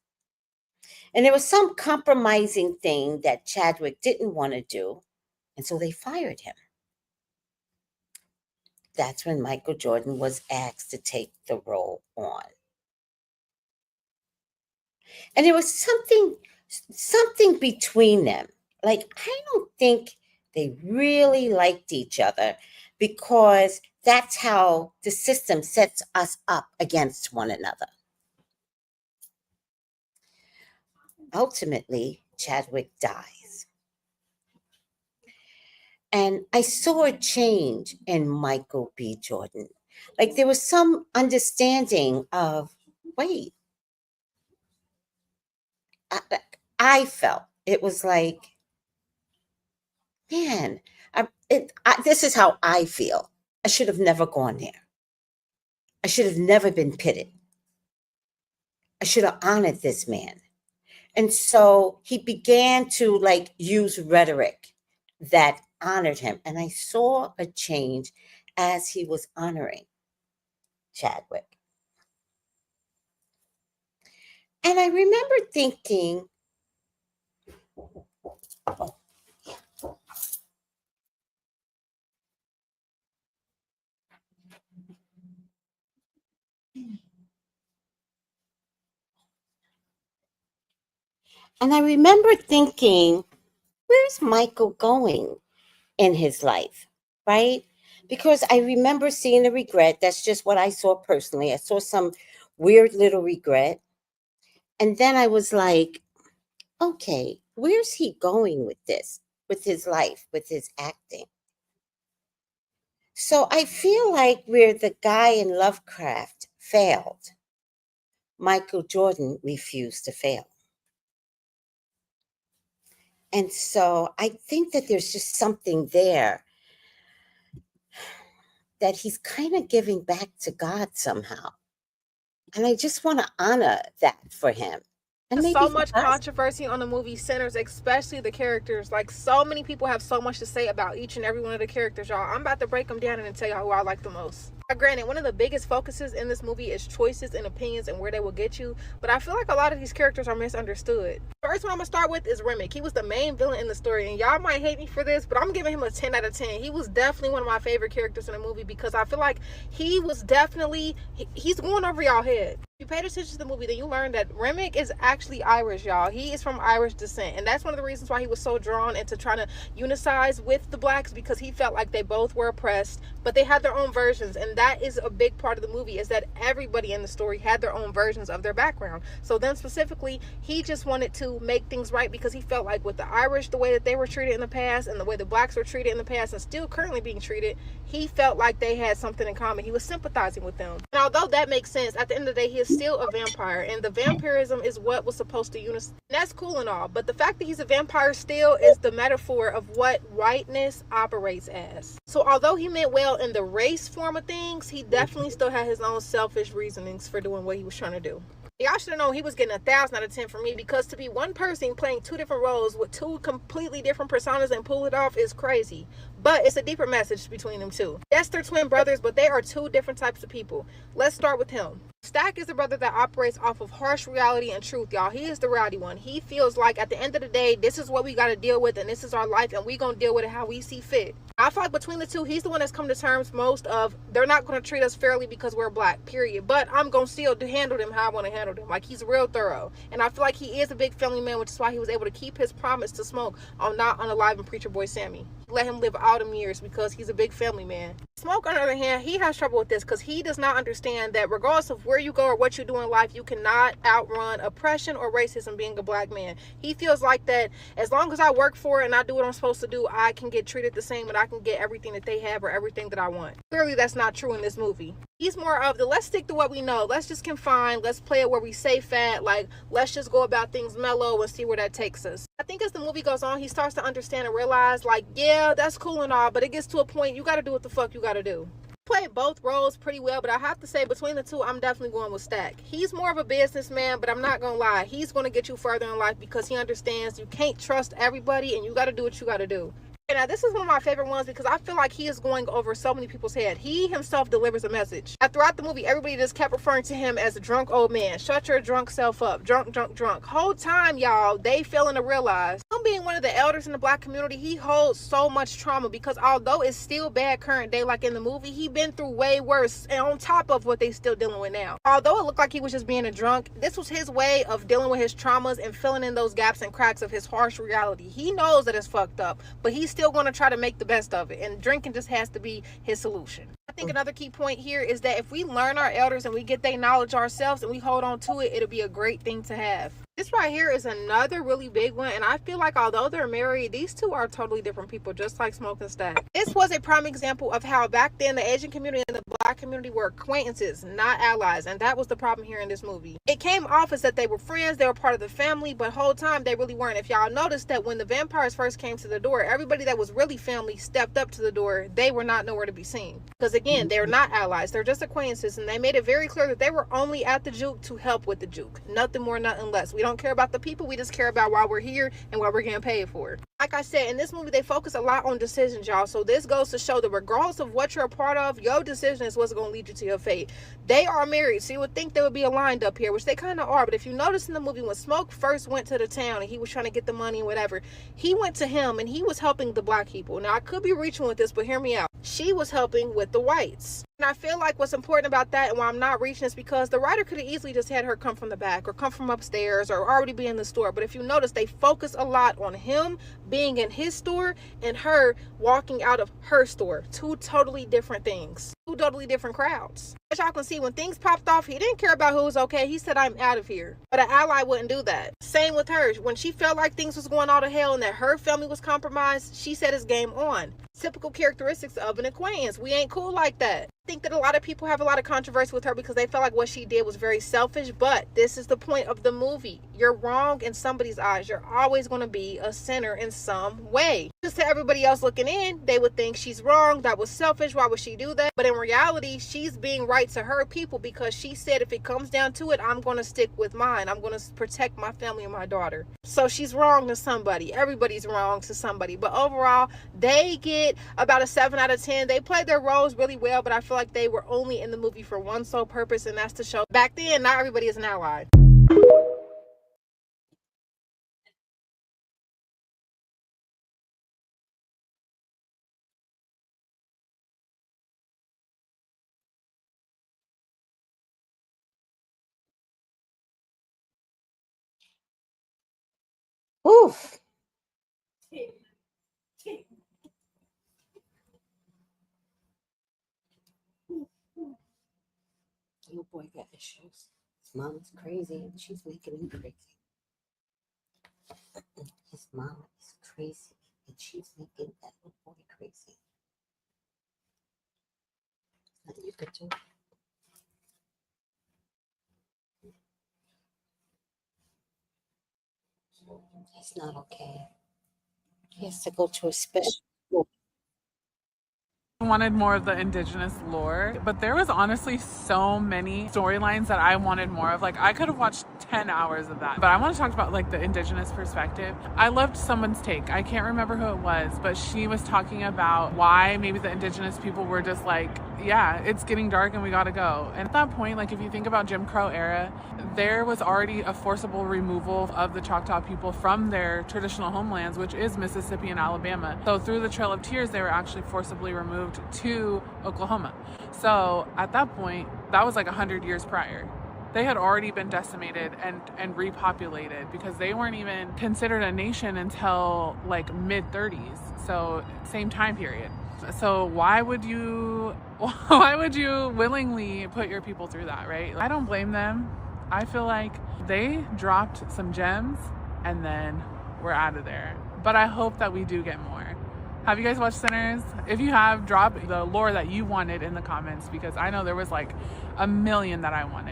And there was some compromising thing that Chadwick didn't want to do, and so they fired him. That's when Michael Jordan was asked to take the role on. And there was something between them. Like, I don't think they really liked each other, because that's how the system sets us up against one another. Ultimately, Chadwick dies. And I saw a change in Michael B. Jordan. Like, there was some understanding of, wait, I felt it was like, man, this is how I feel. I should have never gone there. I should have never been pitted. I should have honored this man. And so he began to use rhetoric that honored him. And I saw a change as he was honoring Chadwick. And I remember thinking, where's Michael going in his life, right? Because I remember seeing the regret. That's just what I saw personally. I saw some weird little regret. And then I was like, okay, where's he going with this, with his life, with his acting? So I feel like where the guy in Lovecraft failed, Michael Jordan refused to fail. And so I think that there's just something there that he's kind of giving back to God somehow. And I just want to honor that for him. And maybe So for much us. controversy on the movie centers, especially the characters. Like, so many people have so much to say about each and every one of the characters, y'all. I'm about to break them down and tell y'all who I like the most. Granted, one of the biggest focuses in this movie is choices and opinions and where they will get you, but I feel like a lot of these characters are misunderstood. First one I'm gonna start with is Remick. He was the main villain in the story, and y'all might hate me for this, but I'm giving him a 10 out of 10. He was definitely one of my favorite characters in the movie because I feel like he was definitely, he's going over y'all head. If you paid attention to the movie, then you learned that Remick is actually Irish, y'all. He is from Irish descent, and that's one of the reasons why he was so drawn into trying to unicize with the blacks, because he felt like they both were oppressed, but they had their own versions, and that is a big part of the movie, is that everybody in the story had their own versions of their background. So then specifically, he just wanted to make things right because he felt like with the Irish, the way that they were treated in the past and the way the blacks were treated in the past and still currently being treated, he felt like they had something in common. He was sympathizing with them. And although that makes sense, at the end of the day, he is still a vampire, and the vampirism is what was supposed to unify. That's cool and all, but the fact that he's a vampire still is the metaphor of what whiteness operates as. So although he meant well in the race form of things, he definitely still had his own selfish reasonings for doing what he was trying to do. Y'all should have known he was getting 1,000 out of 10 for me, because to be one person playing two different roles with two completely different personas and pull it off is crazy. But it's a deeper message between them two. Yes, they're twin brothers, but they are two different types of people. Let's start with him. Stack is the brother that operates off of harsh reality and truth, y'all. He is the rowdy one. He feels like at the end of the day, this is what we got to deal with, and this is our life, and we going to deal with it how we see fit. I feel like between the two, he's the one that's come to terms most of, they're not going to treat us fairly because we're black, period. But I'm going to still handle them how I want to handle them. Like, he's real thorough. And I feel like he is a big family man, which is why he was able to keep his promise to Smoke on not unaliving Preacher Boy Sammy. He let him live all them years because he's a big family man. Smoke, on the other hand, he has trouble with this because he does not understand that regardless of where you go or what you do in life, you cannot outrun oppression or racism being a black man. He feels like that as long as I work for it and I do what I'm supposed to do, I can get treated the same and I can get everything that they have or everything that I want. Clearly, that's not true in this movie. He's more of the, let's stick to what we know. Let's just confine. Let's play it where we safe at. Like, let's just go about things mellow and see where that takes us. I think as the movie goes on, he starts to understand and realize, like, yeah, that's cool and all, but it gets to a point you got to do what the fuck you got to do. Played both roles pretty well, but I have to say between the two, I'm definitely going with Stack. He's more of a businessman, but I'm not gonna lie, he's gonna get you further in life because he understands you can't trust everybody and you got to do what you got to do. Now, this is one of my favorite ones because I feel like he is going over so many people's head. He himself delivers a message. Throughout the movie, everybody just kept referring to him as a drunk old man. Shut your drunk self up. Drunk, drunk, drunk. Whole time, y'all, they failing to realize, him being one of the elders in the black community, he holds so much trauma because although it's still bad current day like in the movie, he been through way worse and on top of what they still dealing with now. Although it looked like he was just being a drunk, this was his way of dealing with his traumas and filling in those gaps and cracks of his harsh reality. He knows that it's fucked up, but he's still going to try to make the best of it, and drinking just has to be his solution. I think another key point here is that if we learn our elders and we get their knowledge ourselves and we hold on to it, it'll be a great thing to have. This right here is another really big one, and I feel like although they're married, these two are totally different people, just like Smoke and Stack. This was a prime example of how back then the Asian community and the black community were acquaintances, not allies, and that was the problem here in this movie. It came off as that they were friends, they were part of the family, but whole time they really weren't. If y'all noticed that when the vampires first came to the door, everybody that was really family stepped up to the door. They were not nowhere to be seen. Because again, they're not allies, they're just acquaintances, and they made it very clear that they were only at the juke to help with the juke. Nothing more, nothing less. We don't care about the people, we just care about why we're here and what we're getting paid for. Like I said, in this movie, they focus a lot on decisions, y'all. So this goes to show that regardless of what you're a part of, your decision is what's going to lead you to your fate. They are married, so you would think they would be aligned up here, which they kind of are. But if you notice in the movie, when Smoke first went to the town and he was trying to get the money and whatever, he went to him and he was helping the black people. Now, I could be reaching with this, but hear me out. She was helping with the whites. And I feel like what's important about that and why I'm not reaching is because the writer could have easily just had her come from the back or come from upstairs or already be in the store. But if you notice, they focus a lot on him being in his store and her walking out of her store. Two totally different things. Two totally different crowds. As y'all can see, when things popped off, he didn't care about who was okay. He said, I'm out of here. But an ally wouldn't do that. Same with her. When she felt like things was going all to hell and that her family was compromised, she said it's game on. Typical characteristics of an acquaintance. We ain't cool like that. I think that a lot of people have a lot of controversy with her because they felt like what she did was very selfish, but this is the point of the movie. You're wrong in somebody's eyes. You're always going to be a sinner in some way. Just to everybody else looking in, they would think she's wrong, that was selfish, why would she do that? But in reality, she's being right to her people because she said if it comes down to it, I'm going to stick with mine. I'm going to protect my family and my daughter. So she's wrong to somebody. Everybody's wrong to somebody. But overall, they get about a 7 out of 10. They played their roles really well, but I feel like they were only in the movie for one sole purpose, and that's to show back then not everybody is an ally. Oof. Little boy got issues. His mom's crazy and she's making him crazy. His mom is crazy and she's making that little boy crazy. Nothing you could do. He's not okay. He has to go to a special school. Wanted more of the indigenous lore, but there was honestly so many storylines that I wanted more of. Like, I could have watched 10 hours of that, but I want to talk about like the indigenous perspective. I loved someone's take. I can't remember who it was, but she was talking about why maybe the indigenous people were just like, yeah, it's getting dark and we gotta go. And at that point, like, if you think about Jim Crow era, there was already a forcible removal of the Choctaw people from their traditional homelands, which is Mississippi and Alabama. So through the Trail of Tears, they were actually forcibly removed to Oklahoma. So at that point, that was like 100 years prior. They had already been decimated and repopulated because they weren't even considered a nation until like mid 30s. So same time period. So why would you willingly put your people through that, right? I don't blame them. I feel like they dropped some gems and then we're out of there. But I hope that we do get more. Have you guys watched Sinners? If you have, drop the lore that you wanted in the comments because I know there was like a million that I wanted.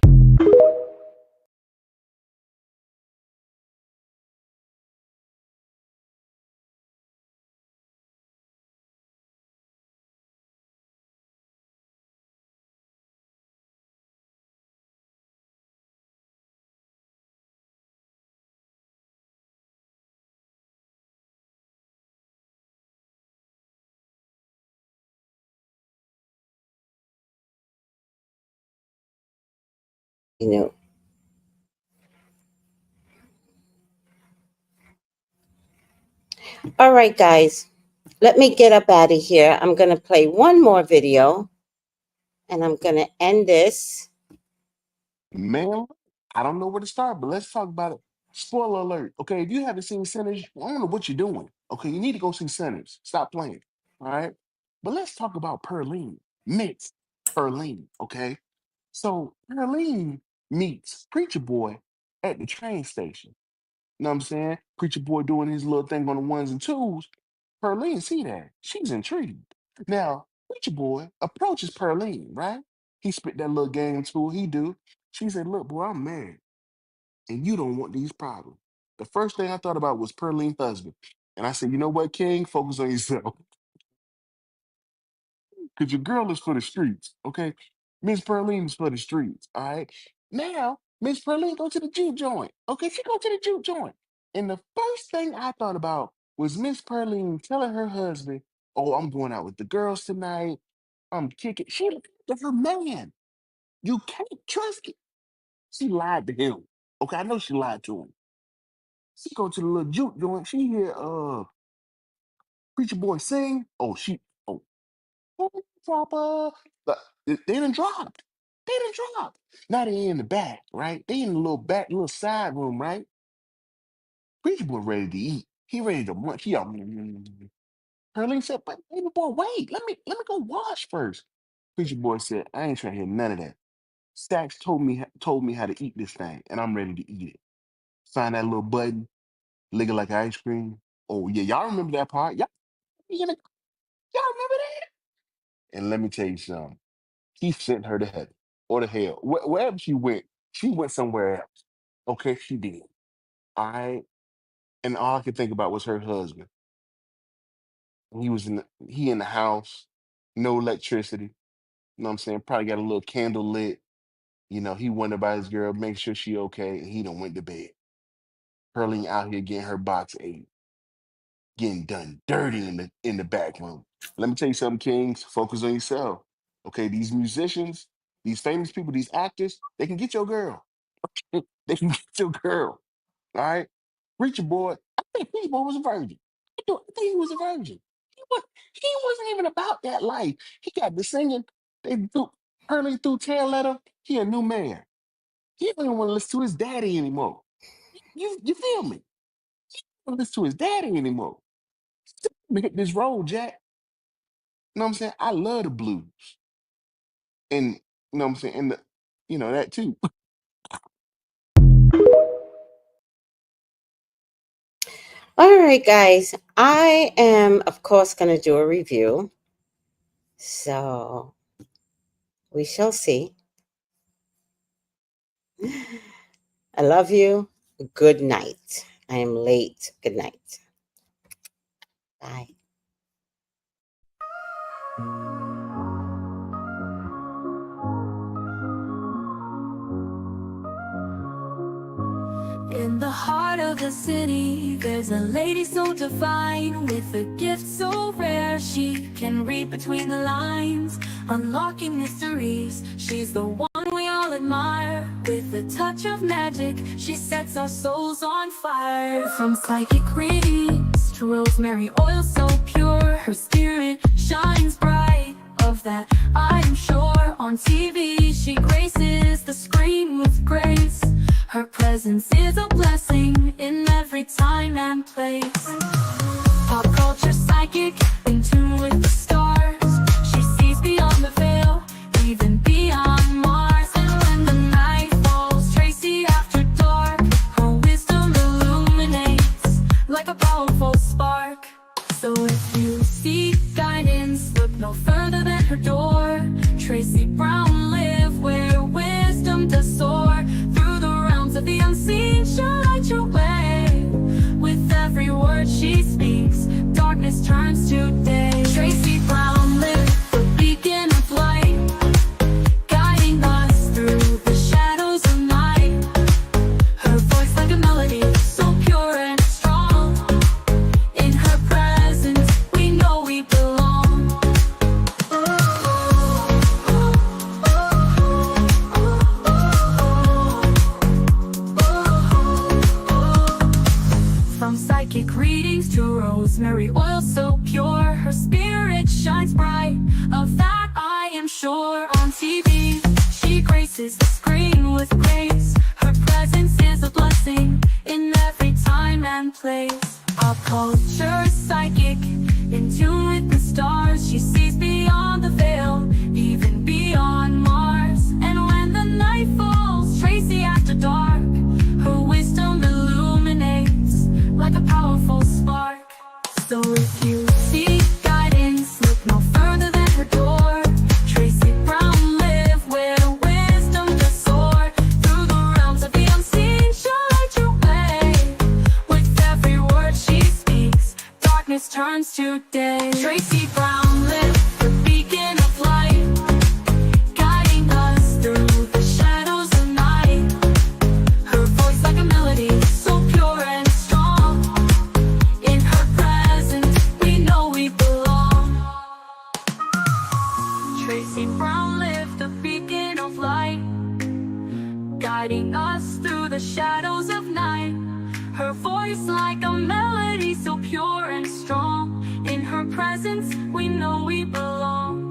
You know. All right, guys. Let me get up out of here. I'm going to play one more video and I'm going to end this. Man, I don't know where to start, but let's talk about it. Spoiler alert. Okay, if you haven't seen Sinners, I don't know what you're doing. Okay, you need to go see Sinners. Stop playing. All right. But let's talk about Pearline. Miss Pearline. Okay. So Pearline meets Preacher Boy at the train station. You know what I'm saying? Preacher Boy doing his little thing on the ones and twos. Pearline see that. She's intrigued. Now, Preacher Boy approaches Pearline, right? He spit that little game to her. He do. She said, look, boy, I'm married, and you don't want these problems. The first thing I thought about was Pearline's husband. And I said, you know what, King? Focus on yourself. Because your girl is for the streets, okay? Miss Pearline is for the streets, all right? Now, Miss Pearline go to the juke joint, okay? She go to the juke joint. And the first thing I thought about was Miss Pearline telling her husband, oh, I'm going out with the girls tonight. I'm kicking. She lied to her man. You can't trust it. She lied to him. Okay, I know she lied to him. She go to the little juke joint. She hear Preacher Boy sing. Oh, proper. They done dropped. They done dropped. Now they in the back, right? They in the little back, little side room, right? Preacher Boy ready to eat. He ready to munch. He all. Pearline said, "But baby boy, wait. Let me go wash first." Preacher boy said, I ain't trying to hear none of that. Stacks told me how to eat this thing, and I'm ready to eat it. Find that little button, lick it like ice cream. Oh yeah, y'all remember that part? Y'all remember that? And let me tell you something. He sent her to heaven or to hell. Wherever she went somewhere else. Okay, she did. All right. And all I could think about was her husband. He in the house, no electricity. You know what I'm saying? Probably got a little candle lit. You know, he wondered about his girl, make sure she okay, and he done went to bed. Pearline out here getting her box ate, getting done dirty in the back room. Let me tell you something, Kings. Focus on yourself. Okay, these musicians, these famous people, these actors, they can get your girl. They can get your girl. All right. Preacher boy, I think Preacher boy was a virgin. I think he was a virgin. He wasn't even about that life. He got to singing. They threw Pearline through tail letter. He a new man. He don't even want to listen to his daddy anymore. You feel me? He don't listen to his daddy anymore. Let me hit this road, Jack. You know what I'm saying? I love the blues. And you know what I'm saying? And that too. All right, guys. I am, of course, going to do a review. So we shall see. I love you. Good night. I am late. Good night. Bye. In the heart of the city, there's a lady so divine, with a gift so rare she can read between the lines, unlocking mysteries. She's the one we all admire. With a touch of magic, she sets our souls on fire. From psychic readings to rosemary oil so pure, her spirit shines bright. Of that I am sure. On TV she graces the screen with grace. Her presence is a blessing in every time and place. Pop culture psychic, in tune with the stars. She sees beyond the veil, even beyond Mars. And when the night falls, Tracey after dark, her wisdom illuminates like a powerful spark. So if you seek guidance, look no further than her door. Tracey Brown live where wisdom does soar. Through the realms of the unseen, she'll light your way. With every word she speaks, darkness turns to day. Tracey Brown live, the beacon of light, guiding us through the shadows of night. Her voice like a melody, so pure and strong. In her presence, we know we belong. From psychic readings to rosemary oil so pure, her spirit shines bright. Of that I am sure. On TV, she graces the screen with grace. Her presence is a blessing in every time and place. Pop culture psychic, in tune with the stars. She sees beyond the veil, even beyond Mars. And when the night falls, Tracey after dark, her wisdom illuminates like a powerful spark. So if you seek guidance, look no further than her door. Tracey Brown live where wisdom does soar. Through the realms of the unseen, she'll light your way. With every word she speaks, darkness turns to day. Tracey Brown live, the beacon of light, guiding us through the shadows of night. Her voice like a melody, so pure and strong. In her presence, we know we belong. Tracey Brown live, the beacon of light, guiding us through the shadows of night. Her voice like a melody, so pure and strong. In her presence, we know we belong.